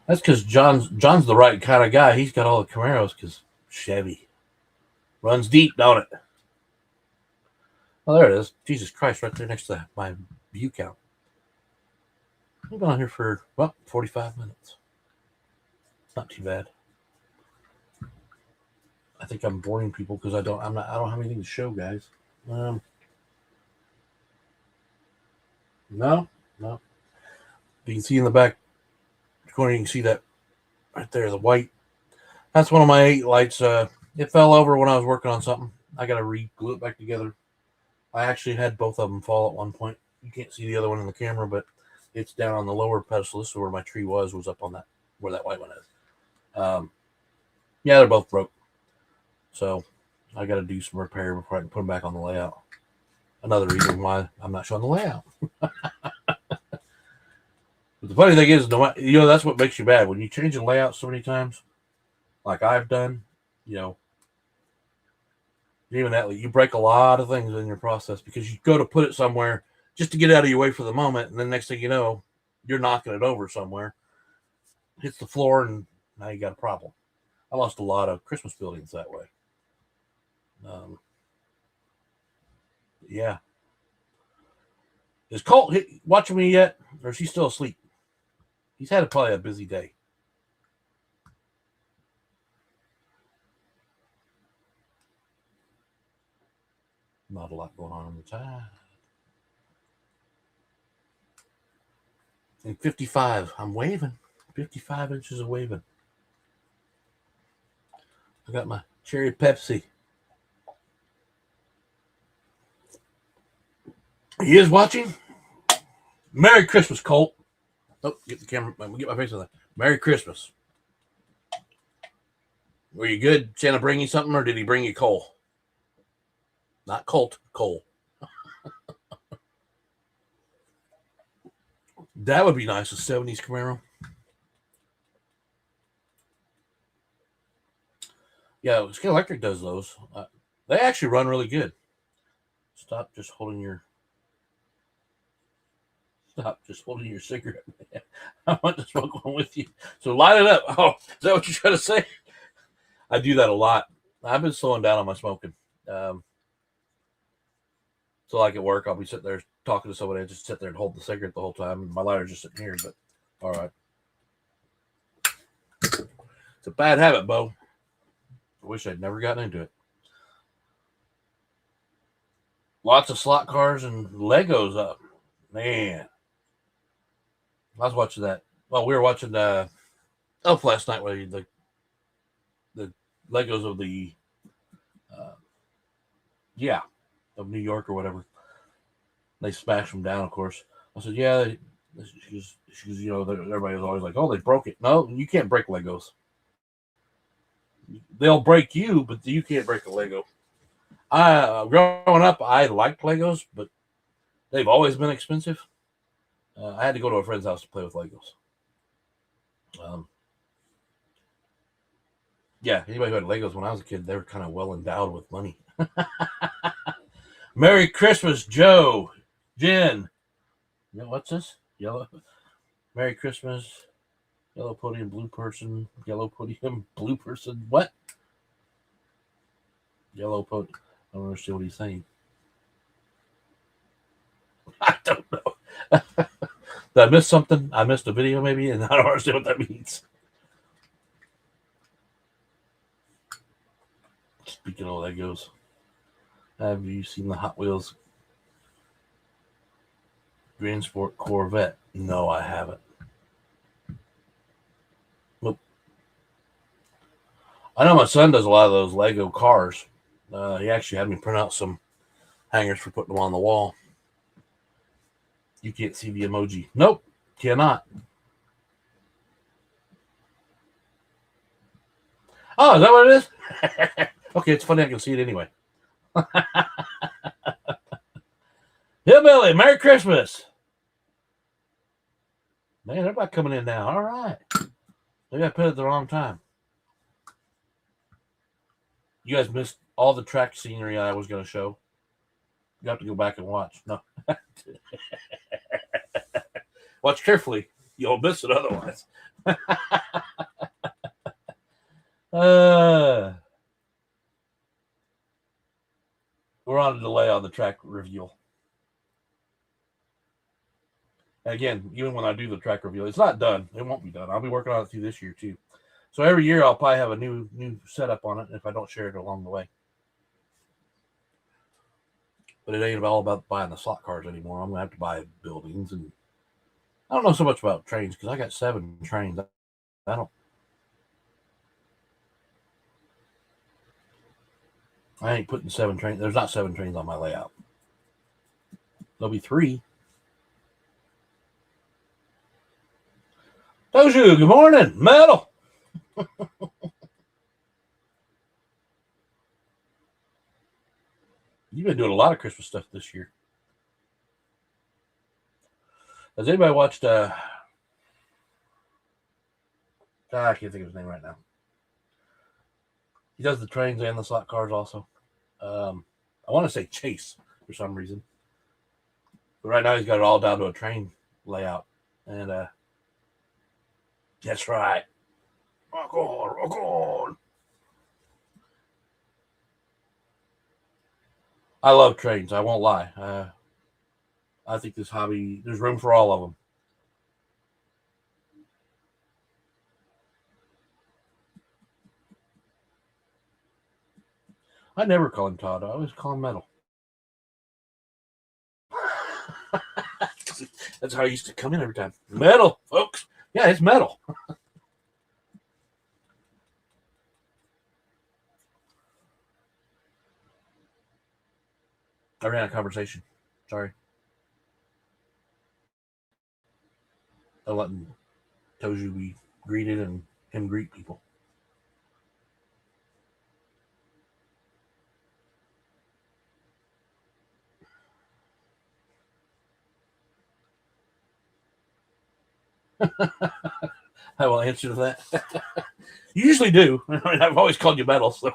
That's because John's the right kind of guy. He's got all the Camaros because Chevy runs deep, don't it? Oh, there it is. Jesus Christ, right there next to my view count. I've been on here for 45 minutes. It's not too bad. I think I'm boring people because I don't have anything to show, guys. No. You can see in the back corner, you can see that right there, the white. That's one of my 8 lights. It fell over when I was working on something. I got to re-glue it back together. I actually had both of them fall at one point. You can't see the other one in the camera, but it's down on the lower pedestal. This is where my tree was up on that, where that white one is. Yeah, they're both broke. So I got to do some repair before I can put them back on the layout. Another reason why I'm not showing the layout. But the funny thing is, that's what makes you bad. When you change the layout so many times, like I've done, even that, you break a lot of things in your process because you go to put it somewhere just to get out of your way for the moment, and then next thing you know, you're knocking it over somewhere, hits the floor, and now you got a problem. I lost a lot of Christmas buildings that way. Yeah. Is Colt watching me yet, or is he still asleep? He's had probably a busy day. Not a lot going on the side. And 55. I'm waving. 55 inches of waving. I got my cherry Pepsi. He is watching. Merry Christmas, Colt. Oh, get the camera. Let me get my face on that. Merry Christmas. Were you good? Santa bring you something, or did he bring you coal? Not Colt, coal. That would be nice, a 70s Camaro. Yeah, Scale Electric does those. They actually run really good. Stop just holding your cigarette. I want to smoke one with you. So light it up. Oh, is that what you're trying to say? I do that a lot. I've been slowing down on my smoking. So like at work, I'll be sitting there talking to somebody. I just sit there and hold the cigarette the whole time. My lighter's just sitting here, but all right. It's a bad habit, Bo. I wish I'd never gotten into it. Lots of slot cars and Legos up. Man. I was watching that. Well, we were watching Elf last night where the Legos of the of New York or whatever. They smashed them down, of course. I said, yeah. She goes, you know, everybody was always like, oh, they broke it. No, you can't break Legos. They'll break you, but you can't break a Lego. Growing up, I liked Legos, but they've always been expensive. I had to go to a friend's house to play with Legos. Anybody who had Legos when I was a kid, they were kind of well endowed with money. Merry Christmas, Joe. Jen. You know, what's this? Yellow. Merry Christmas. Yellow podium, blue person. Yellow podium, blue person. What? Yellow podium. I don't understand what he's saying. I don't know. Did I miss something? I missed a video maybe, and I don't understand what that means. Speaking of Legos, have you seen the Hot Wheels Grand Sport Corvette? No, I haven't. Nope. I know my son does a lot of those Lego cars. He actually had me print out some hangers for putting them on the wall. You can't see the emoji. Nope, cannot. Oh, is that what it is? Okay, it's funny I can see it anyway. Hillbilly, Merry Christmas. Man, everybody coming in now. All right. Maybe I put it at the wrong time. You guys missed all the track scenery I was going to show. You have to go back and watch. No. Watch carefully. You'll miss it otherwise. We're on a delay on the track review. Again, even when I do the track review, it's not done. It won't be done. I'll be working on it through this year too. So every year I'll probably have a new setup on it if I don't share it along the way. But it ain't all about buying the slot cars anymore. I'm gonna have to buy buildings, and I don't know so much about trains because I got 7 trains. I ain't putting 7 trains. There's not 7 trains on my layout. There'll be 3. Doju, good morning. Metal. You've been doing a lot of Christmas stuff this year. Has anybody watched I can't think of his name right now. He does the trains and the slot cars also. I want to say Chase for some reason. But right now he's got it all down to a train layout. And that's right. Rock on, rock on. I love trains. I won't lie. I think this hobby, there's room for all of them. I never call him Todd. I always call him Metal. That's how I used to come in every time. Metal, folks. Yeah, it's metal. I ran a conversation. Sorry. I told you we greeted and him greet people. I will answer to that. You usually do. I mean, I've always called you metal, so.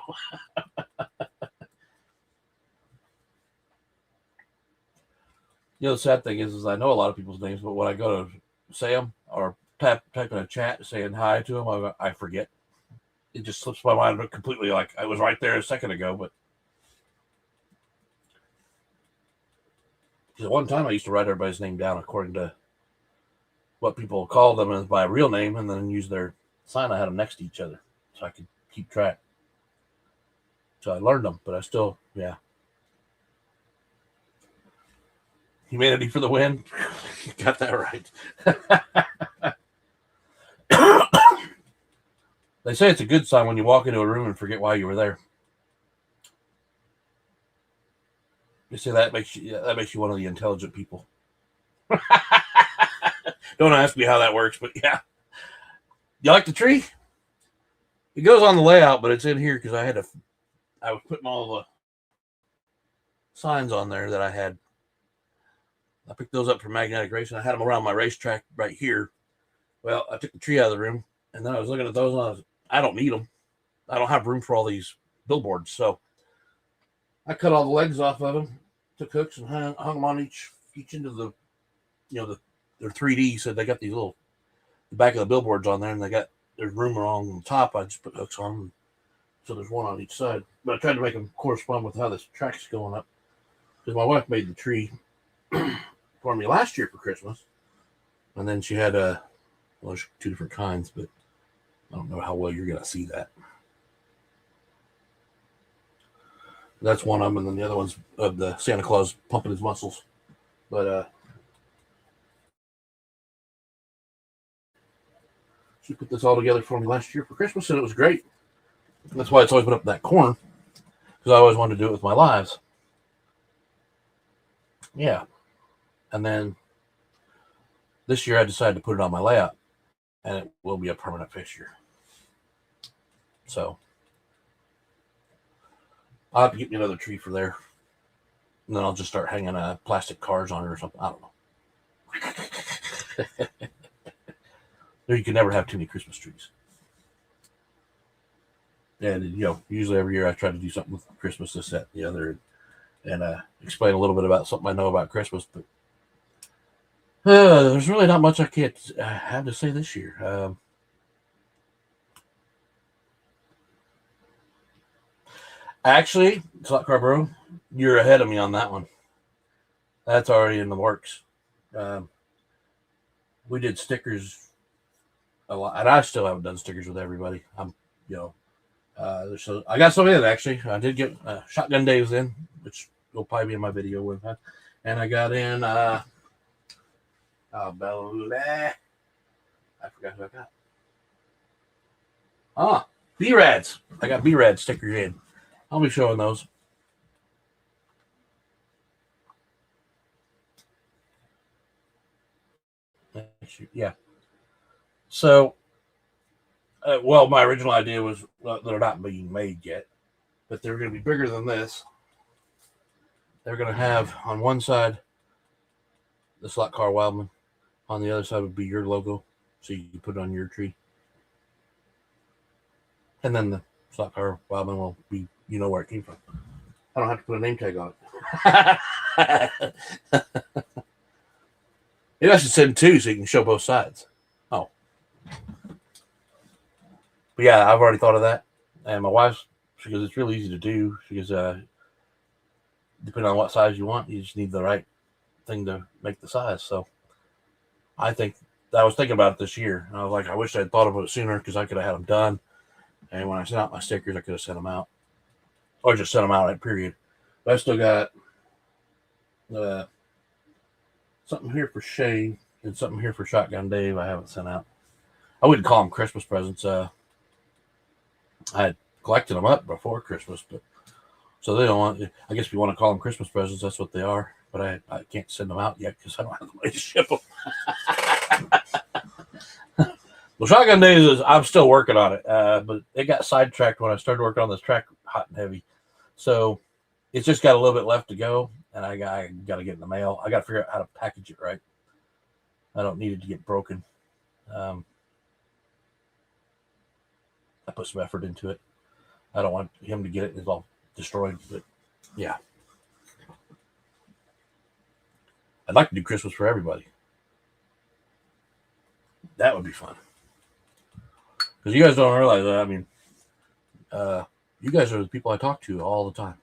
The sad thing is I know a lot of people's names, but when I go to say them or type in a chat saying hi to them, I forget. It just slips my mind completely. Like I was right there a second ago, but at one time I used to write everybody's name down according to what people called them as by a real name, and then use their sign. I had them next to each other so I could keep track. So I learned them, but I still, yeah. Humanity for the win. Got that right. They say it's a good sign when you walk into a room and forget why you were there. They say that makes you one of the intelligent people. Don't ask me how that works, but yeah. You like the tree? It goes on the layout, but it's in here because I was putting all the signs on there that I had. I picked those up from Magnetic Racing. I had them around my racetrack right here. Well, I took the tree out of the room, and then I was looking at those, and I don't need them. I don't have room for all these billboards, so I cut all the legs off of them, took hooks and hung them on each end of the, they're 3D, so they got these the back of the billboards on there, and there's room along the top. I just put hooks on them, so there's one on each side. But I tried to make them correspond with how this track's going up, because my wife made the tree for me last year for Christmas, and then she had there's two different kinds, but I don't know how well you're gonna see that. That's one of them, and then the other one's of the Santa Claus pumping his muscles. But she put this all together for me last year for Christmas, and it was great. That's why it's always been up in that corner, because I always wanted to do it with my lives. Yeah. And then this year I decided to put it on my layout, and it will be a permanent fixture. So I'll have to get me another tree for there, and then I'll just start hanging plastic cars on it or something. I don't know. You can never have too many Christmas trees. And usually every year I try to do something with Christmas, this, that, the other, and explain a little bit about something I know about Christmas. But there's really not much I can't have to say this year. Actually, Slot Car Bro, you're ahead of me on that one. That's already in the works. We did stickers a lot, and I still haven't done stickers with everybody. So I got some in actually. I did get Shotgun Dave's in, which will probably be in my video with that, and I got in. I forgot who I got. B-Rads. I got B-Rad stickers in. I'll be showing those. Yeah. So, my original idea was they're not being made yet, but they're going to be bigger than this. They're going to have on one side the Slot Car Wildman, on the other side would be your logo, so you can put it on your tree, and then the Slot Car Wildman will be, where it came from. I don't have to put a name tag on it. Maybe I should send two so you can show both sides. Oh. But yeah, I've already thought of that. And my wife's, because it's really easy to do, because depending on what size you want, you just need the right thing to make the size. So I think I was thinking about it this year. And I was like, I wish I'd thought of it sooner, because I could have had them done. And when I sent out my stickers, I could have sent them out. Or just sent them out at period. But I still got something here for Shay and something here for Shotgun Dave. I haven't sent out. I wouldn't call them Christmas presents. I had collected them up before Christmas, but so they don't want. I guess if you want to call them Christmas presents, that's what they are. But I can't send them out yet because I don't have the way to ship them. Well, Shotgun Days is I'm still working on it, but it got sidetracked when I started working on this track hot and heavy. So it's just got a little bit left to go, and I got to get in the mail. I got to figure out how to package it right. I don't need it to get broken. I put some effort into it. I don't want him to get it and it's all destroyed, but yeah. I'd like to do Christmas for everybody. That would be fun. Because you guys don't realize that. I mean, you guys are the people I talk to all the time.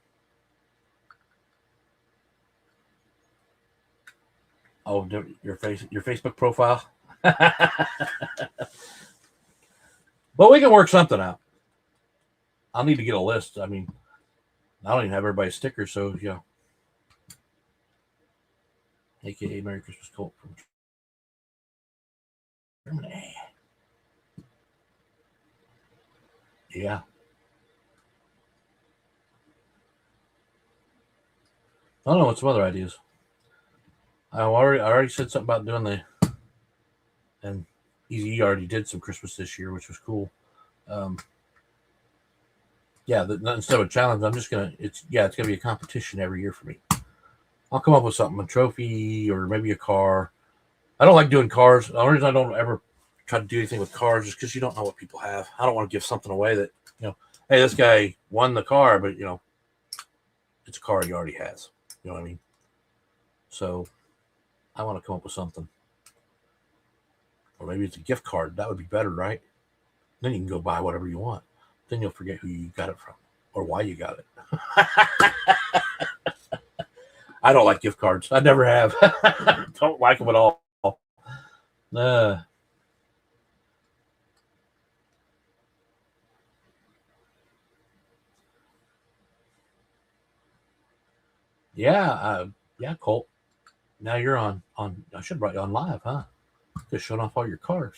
Oh, your Facebook profile. But we can work something out. I'll need to get a list. I mean, I don't even have everybody's stickers, so yeah. AKA Merry Christmas Colt from Germany. Yeah. I don't know what some other ideas. I already said something about doing and Easy already did some Christmas this year, which was cool. Yeah, instead of a challenge, I'm just it's gonna be a competition every year for me. I'll come up with something, a trophy or maybe a car. I don't like doing cars. The only reason I don't ever try to do anything with cars is because you don't know what people have. I don't want to give something away that, hey, this guy won the car, but it's a car he already has. You know what I mean? So I want to come up with something. Or maybe it's a gift card. That would be better, right? Then you can go buy whatever you want. Then you'll forget who you got it from or why you got it. I don't like gift cards. I never have. Don't like them at all. Yeah, Colt. Now you're on. I should write you on live, huh? Just showing off all your cars.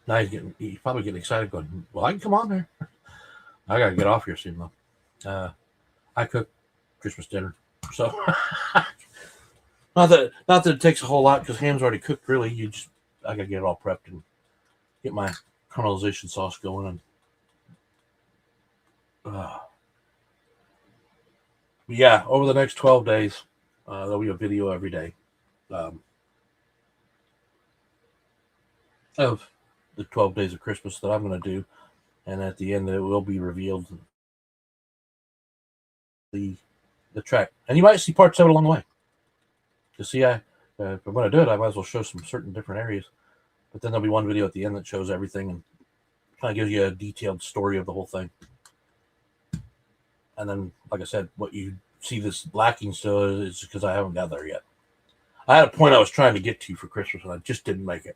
Now he's probably getting excited, going, "Well, I can come on there." I gotta get off here soon, though. I cook Christmas dinner, so not that it takes a whole lot because ham's already cooked. Really, I gotta get it all prepped and get my caramelization sauce going. And yeah, over the next 12 days, there'll be a video every day of the 12 days of Christmas that I'm going to do, and at the end it will be revealed the track, and you might see parts of it along the way. You see, if I'm going to do it, I might as well show some certain different areas, but then there'll be one video at the end that shows everything and kind of gives you a detailed story of the whole thing. And then, like I said, what you see this lacking still is because I haven't got there yet. I had a point I was trying to get to for Christmas, and I just didn't make it.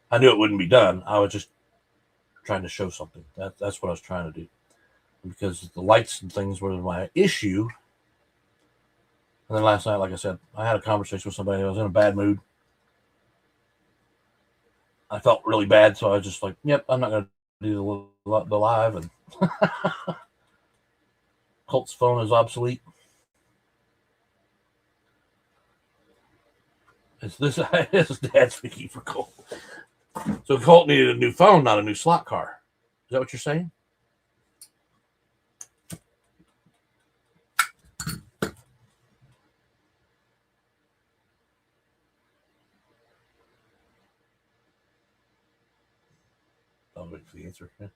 I knew it wouldn't be done. I was just trying to show something. That's what I was trying to do. Because the lights and things were my issue. And then last night, like I said, I had a conversation with somebody. I was in a bad mood. I felt really bad, so I was just like, yep, I'm not going to do the live. And Colt's phone is obsolete. This is Dad speaking for Colt. So Colt needed a new phone, not a new slot car. Is that what you're saying? I'll wait for the answer. Yeah.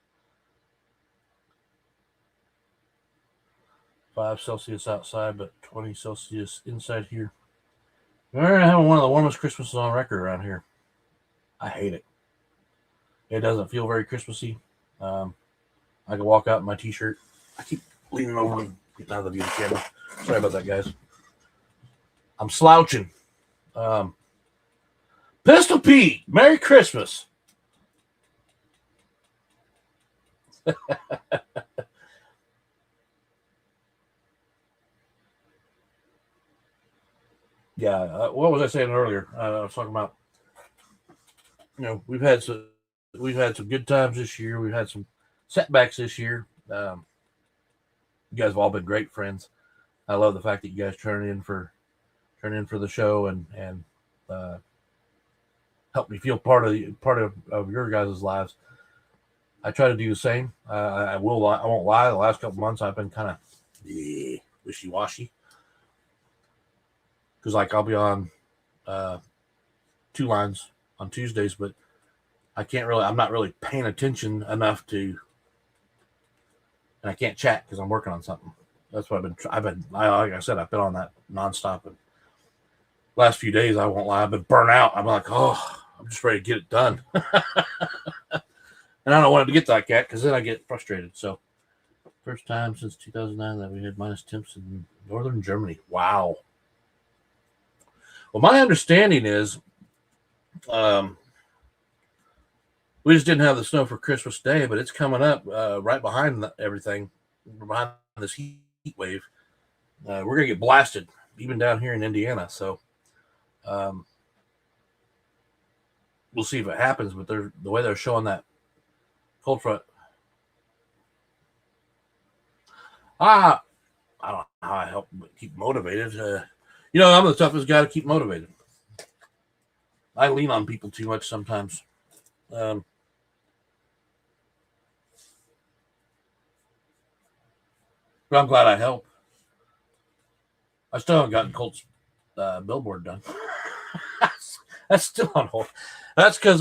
5 Celsius outside, but 20 Celsius inside here. We're having one of the warmest Christmases on record around here. I hate it. It doesn't feel very Christmassy. I can walk out in my t-shirt. I keep leaning over and getting out of the view of the camera. Sorry about that, guys. I'm slouching. Pistol Pete, Merry Christmas. Yeah. What was I saying earlier? I was talking about, we've had some good times this year. We've had some setbacks this year. You guys have all been great friends. I love the fact that you guys turn in for the show and uh, help me feel part of your guys' lives. I try to do the same. I won't lie. The last couple months I've been kind of wishy washy because like I'll be on uh, two lines on Tuesdays, but I'm not really paying attention enough to, and I can't chat because I'm working on something. That's what like I said, I've been on that nonstop. And last few days, I won't lie, I've been burnt out. I'm like, oh, I'm just ready to get it done. And I don't want to get to that because then I get frustrated. So, first time since 2009 that we had minus temps in northern Germany. Wow. Well, my understanding is we just didn't have the snow for Christmas Day, but it's coming up right behind everything, behind this heat wave. We're going to get blasted, even down here in Indiana. So we'll see if it happens. But the way they're showing that cold front, I don't know how I help keep motivated. I'm the toughest guy to keep motivated. I lean on people too much sometimes. But I'm glad I help. I still haven't gotten Colt's billboard done. That's still on hold. That's because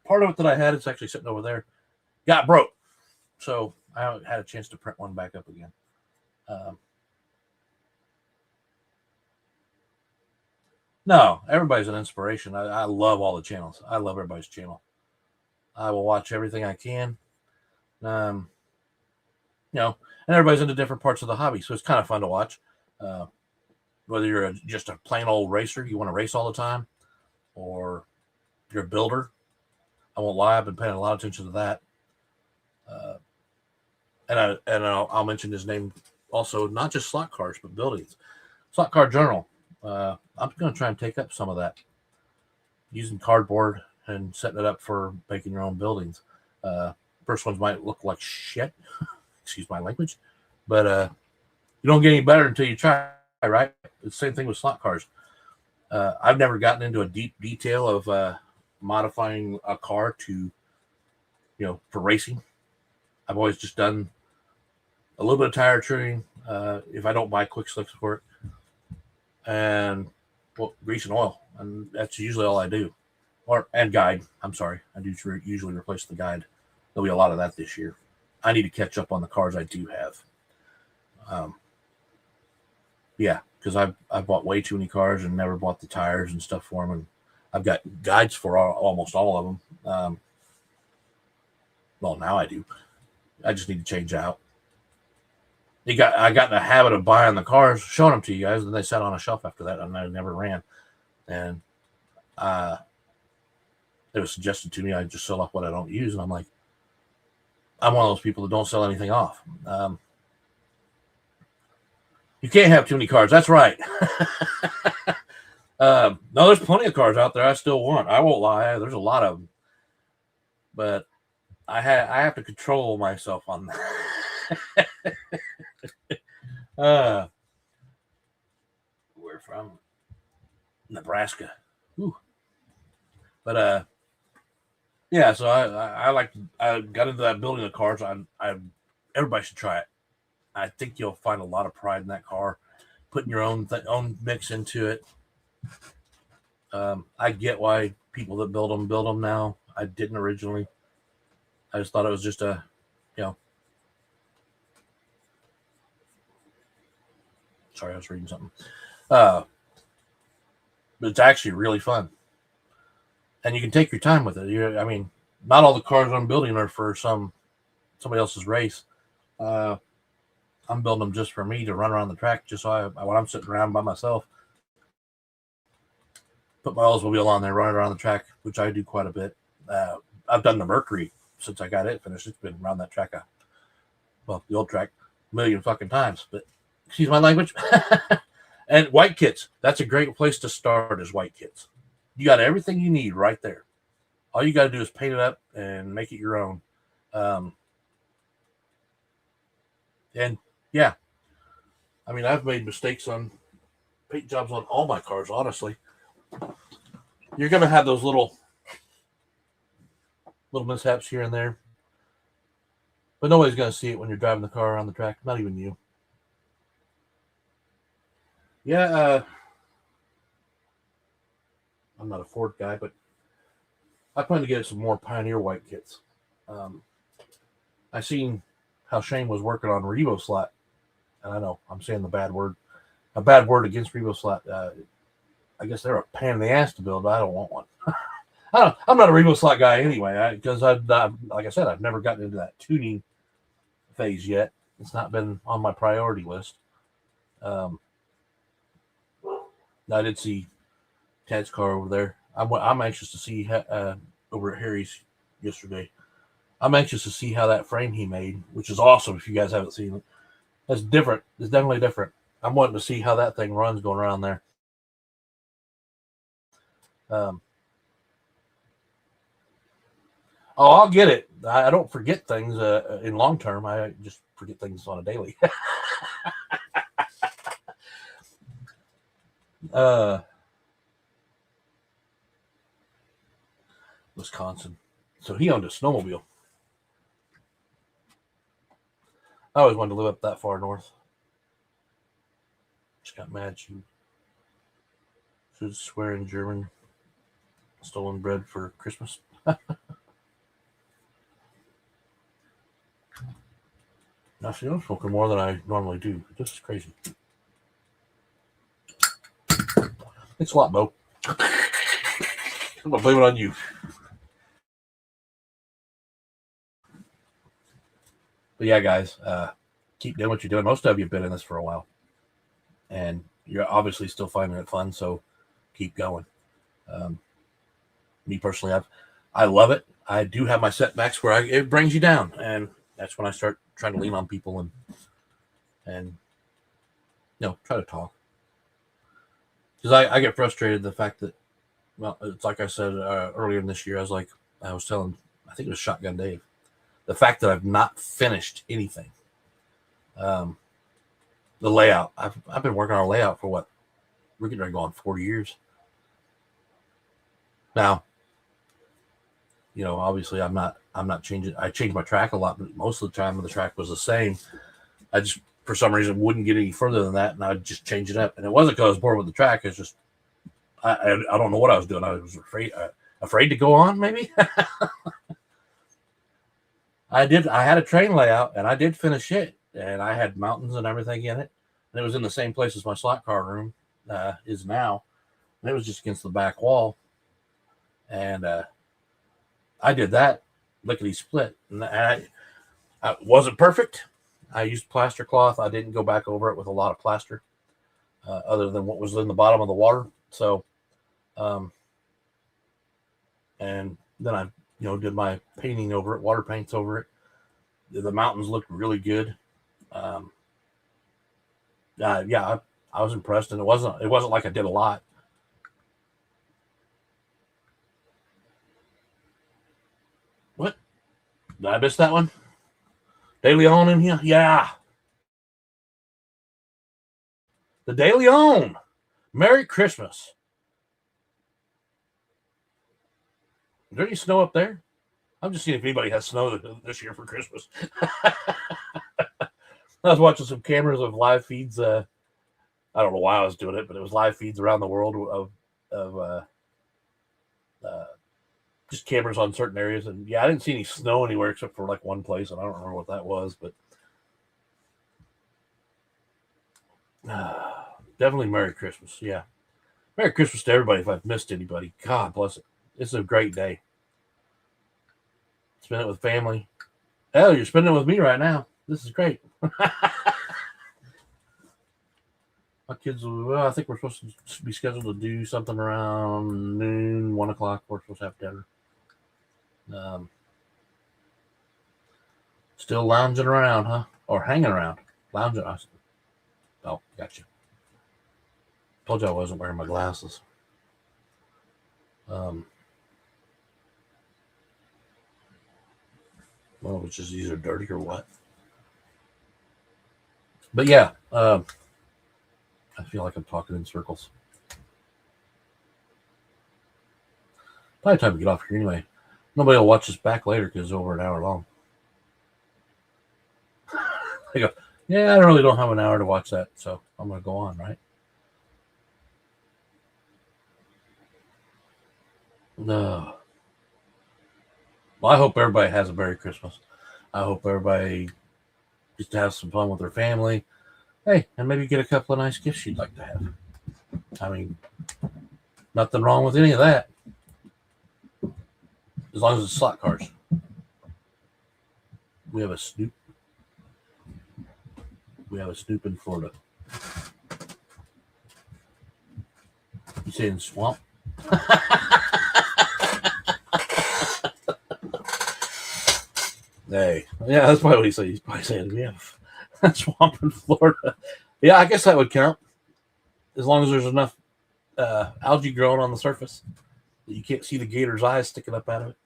part of it that I had, it's actually sitting over there, got broke. So I haven't had a chance to print one back up again. No, everybody's an inspiration. I love all the channels. I love everybody's channel. I will watch everything I can. And everybody's into different parts of the hobby, so it's kind of fun to watch. Whether you're just a plain old racer, you want to race all the time, or you're a builder. I won't lie, I've been paying a lot of attention to that. I'll mention his name also, not just slot cars, but buildings. Slot Car Journal. I'm going to try and take up some of that, using cardboard and setting it up for making your own buildings. First ones might look like shit, excuse my language, but you don't get any better until you try, right? It's the same thing with slot cars. I've never gotten into a deep detail of modifying a car to, for racing. I've always just done a little bit of tire trimming, if I don't buy quick slicks for it, and grease and oil, and that's usually all I do. And guide. I'm sorry, I do usually replace the guide. There'll be a lot of that this year. I need to catch up on the cars I do have. Yeah, because I've bought way too many cars and never bought the tires and stuff for them, and I've got guides for almost all of them. Well, now I do. I just need to change out. I got in the habit of buying the cars, showing them to you guys, and they sat on a shelf after that, and I never ran. And it was suggested to me I just sell off what I don't use, and I'm like, I'm one of those people that don't sell anything off. You can't have too many cars. That's right. No, there's plenty of cars out there I still want. I won't lie. There's a lot of them, but I have to control myself on that. We're from Nebraska. Ooh. But yeah, so I got into that building of cars. Everybody should try it. I think you'll find a lot of pride in that car, putting your own mix into it. I get why people that build them now. I didn't originally. I just thought it was just sorry, I was reading something. But it's actually really fun, and you can take your time with it. I mean, not all the cars I'm building are for somebody else's race. I'm building them just for me to run around the track, just so when I'm sitting around by myself, put my Oldsmobile on there, run it around the track, which I do quite a bit. I've done the Mercury since I got it finished. It's been around that track, the old track, a million fucking times. But excuse my language. And White Kits, that's a great place to start is White Kits. You got everything you need right there. All you got to do is paint it up and make it your own. And yeah, I mean, I've made mistakes on paint jobs on all my cars, honestly. You're going to have those little mishaps here and there. But nobody's going to see it when you're driving the car around the track, not even you. Yeah, I'm not a Ford guy, but I plan to get some more Pioneer White Kits. I seen how Shane was working on RevoSlat, and I know I'm saying a bad word against RevoSlat. I guess they're a pain in the ass to build, but I don't want one. I'm not a RevoSlat guy anyway, because like I said, I've never gotten into that tuning phase yet. It's not been on my priority list. I did see Tad's car over there. I'm anxious to see over at Harry's yesterday. I'm anxious to see how that frame he made, which is awesome. If you guys haven't seen it, that's different. It's definitely different. I'm wanting to see how that thing runs going around there. I'll get it. I don't forget things in long term. I just forget things on a daily. Wisconsin. So he owned a snowmobile. I always wanted to live up that far north. Just got mad. She should swear in German. Stolen bread for Christmas. Now, see, I'm smoking more than I normally do. This is crazy. Thanks a lot, Mo. I'm going to blame it on you. But yeah, guys, keep doing what you're doing. Most of you have been in this for a while. And you're obviously still finding it fun, so keep going. Me personally, I love it. I do have my setbacks where it brings you down, and that's when I start trying to lean on people and try to talk. Because I get frustrated the fact that, well, it's like I said earlier in this year, I was telling, I think it was Shotgun Dave, the fact that I've not finished anything. The layout, I've been working on a layout for what? We're getting ready to go on 40 years. Now, obviously I'm not changing. I changed my track a lot, but most of the time the track was the same. I just, for some reason, wouldn't get any further than that, and I'd just change it up. And it wasn't because I was bored with the track. It's just, I don't know what I was doing. I was afraid to go on, maybe. I had a train layout, and I did finish it, and I had mountains and everything in it, and it was in the same place as my slot car room is now, and it was just against the back wall, and I did that lickety split, and I wasn't perfect. I used plaster cloth. I didn't go back over it with a lot of plaster, other than what was in the bottom of the water. So, and then I did my painting over it, water paints over it. The mountains looked really good. Yeah, I was impressed, and it wasn't like I did a lot. What? Did I miss that one? De Leon in here? Yeah. The De Leon. Merry Christmas. Is there any snow up there? I'm just seeing if anybody has snow this year for Christmas. I was watching some cameras of live feeds. I don't know why I was doing it, but it was live feeds around the world of just cameras on certain areas. And yeah, I didn't see any snow anywhere except for like one place, and I don't remember what that was, but definitely Merry Christmas. Yeah. Merry Christmas to everybody if I've missed anybody. God bless it. It's a great day. Spend it with family. Hell, you're spending it with me right now. This is great. My kids, I think we're supposed to be scheduled to do something around noon, 1 o'clock. We're supposed to have dinner. Still lounging around, huh? Or hanging around. Lounging. Oh, gotcha. Told you I wasn't wearing my glasses. Well, which is these are dirty or what? But yeah, I feel like I'm talking in circles. Probably time to get off here anyway. Nobody will watch this back later because it's over an hour long. I go, yeah, I really don't have an hour to watch that, so I'm going to go on, right? No. Well, I hope everybody has a Merry Christmas. I hope everybody gets to have some fun with their family. Hey, and maybe get a couple of nice gifts you'd like to have. I mean, nothing wrong with any of that. As long as it's slot cars. We have a Snoop. We have a Snoop in Florida. You saying swamp? Hey, yeah, that's probably what he's saying. He's probably saying we have a swamp in Florida. Yeah, I guess that would count. As long as there's enough algae growing on the surface that you can't see the gator's eyes sticking up out of it.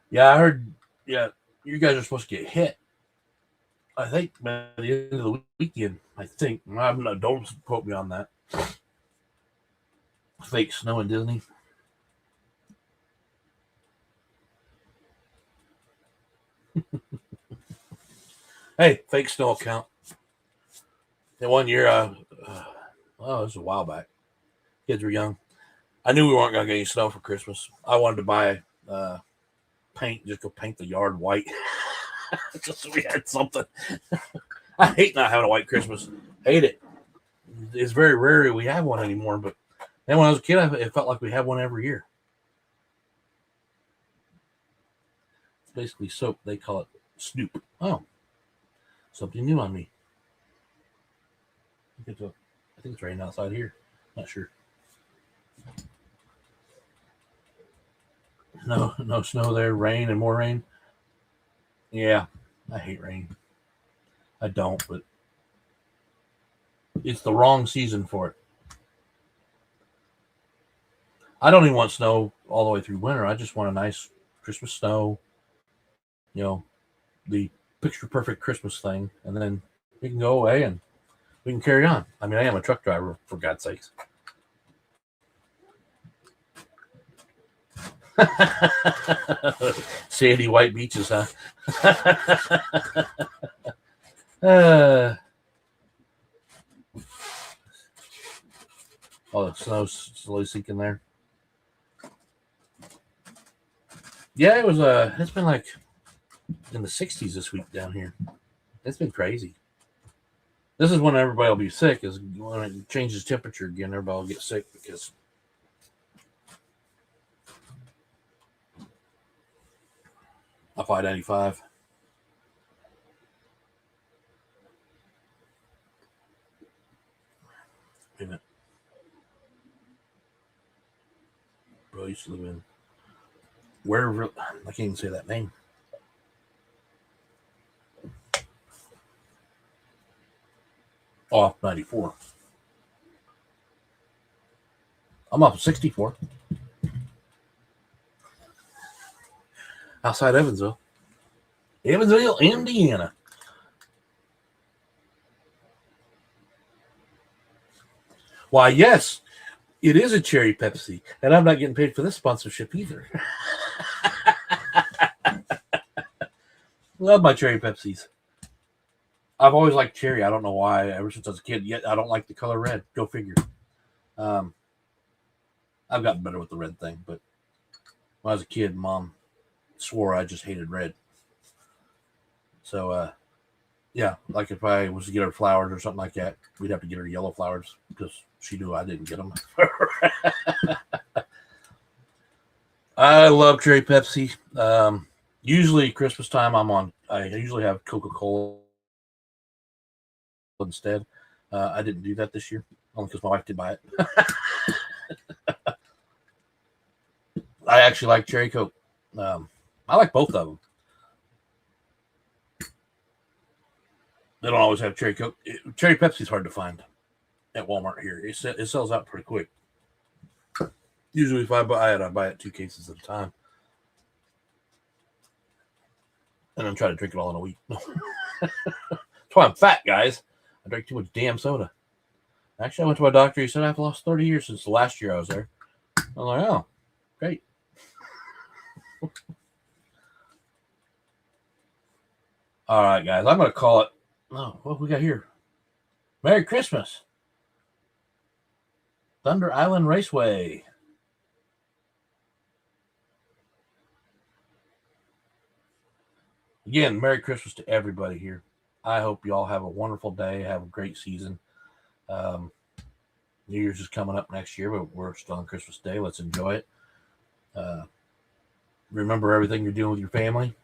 Yeah, I heard. Yeah, you guys are supposed to get hit. I think by the end of the weekend. I think. I'm not. Don't quote me on that. Fake snow in Disney. Hey, fake snow account. And one year, oh, it was a while back. Kids were young. I knew we weren't going to get any snow for Christmas. I wanted to buy paint, just go paint the yard white, just so we had something. I hate not having a white Christmas. Hate it. It's very rare we have one anymore. But then when I was a kid, it felt like we had one every year. It's basically soap. They call it Snoop. Oh, something new on me. I think it's raining outside here. Not sure. No snow there. Rain and more rain. Yeah, I hate rain. I don't, but it's the wrong season for it. I don't even want snow all the way through winter. I just want a nice Christmas snow. You know, the picture perfect Christmas thing, and then we can go away and we can carry on. I mean, I am a truck driver, for God's sakes. Sandy white beaches, huh? Oh, the snow's slowly sinking there. Yeah, it was. It's been like in the 60s this week down here. It's been crazy. This is when everybody will be sick. Is when it changes temperature again. Everybody will get sick because of I-95. Wait a minute. Bro, I used to live in where I can't even say that name. Off 94. I'm off of 64. Outside Evansville. Evansville, Indiana. Why, yes, it is a cherry Pepsi, and I'm not getting paid for this sponsorship either. Love my cherry Pepsis. I've always liked cherry. I don't know why. Ever since I was a kid, yet I don't like the color red. Go figure. I've gotten better with the red thing, but when I was a kid, Mom swore I just hated red. So, yeah, like if I was to get her flowers or something like that, we'd have to get her yellow flowers because she knew I didn't get them. I love cherry Pepsi. Usually Christmas time, I usually have Coca-Cola instead. I didn't do that this year, only because my wife did buy it. I actually like cherry Coke. I like both of them. They don't always have cherry Coke. Cherry Pepsi's hard to find at Walmart here. It sells out pretty quick. Usually, if I buy it 2 cases at a time, and then try to drink it all in a week. That's why I'm fat, guys. I drink too much damn soda. Actually, I went to my doctor. He said I've lost 30 years since the last year I was there. I'm like, oh, great. All right, guys. I'm going to call it. Oh, what we got here? Merry Christmas. Thunder Island Raceway. Again, Merry Christmas to everybody here. I hope you all have a wonderful day. Have a great season. New Year's is coming up next year, but we're still on Christmas Day. Let's enjoy it. Remember everything you're doing with your family.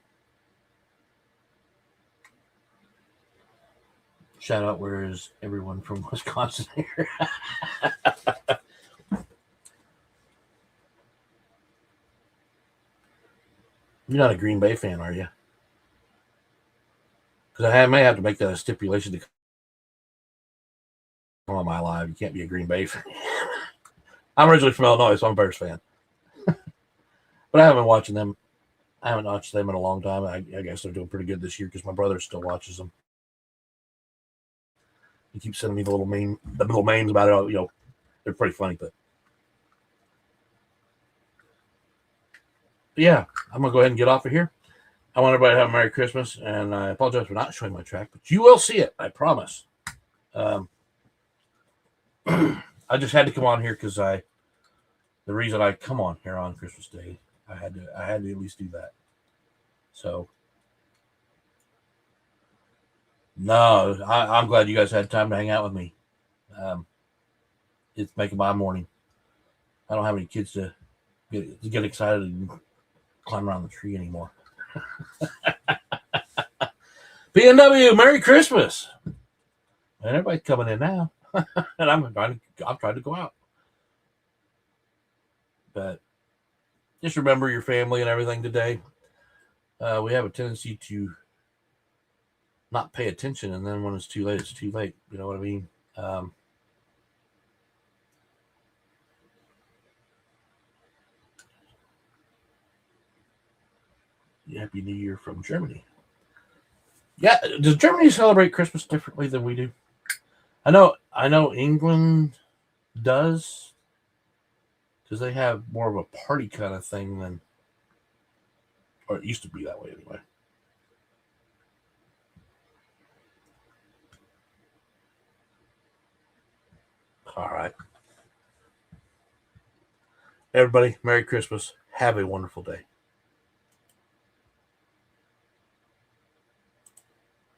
Shout out, where is everyone from Wisconsin here? You're not a Green Bay fan, are you? Because I may have to make that a stipulation to come on my live. You can't be a Green Bay fan. I'm originally from Illinois, so I'm a Bears fan. But I haven't watched them. I haven't watched them in a long time. I guess they're doing pretty good this year because my brother still watches them. He keeps sending me the little memes about it. You know, they're pretty funny. But yeah, I'm gonna go ahead and get off of here. I want everybody to have a Merry Christmas, and I apologize for not showing my track, but you will see it. I promise. I just had to come on here because the reason I come on here on Christmas Day, I had to at least do that. So. No, I'm glad you guys had time to hang out with me. It's making my morning. I don't have any kids to get excited and climb around the tree anymore. PNW, Merry Christmas! And everybody's coming in now, and I'm trying to go out. But just remember your family and everything today. We have a tendency to not pay attention, and then when it's too late, it's too late. You know what I mean? Happy New Year from Germany. Yeah, does Germany celebrate Christmas differently than we do? I know England does, because they have more of a party kind of thing than, or it used to be that way anyway. All right. Everybody, Merry Christmas. Have a wonderful day.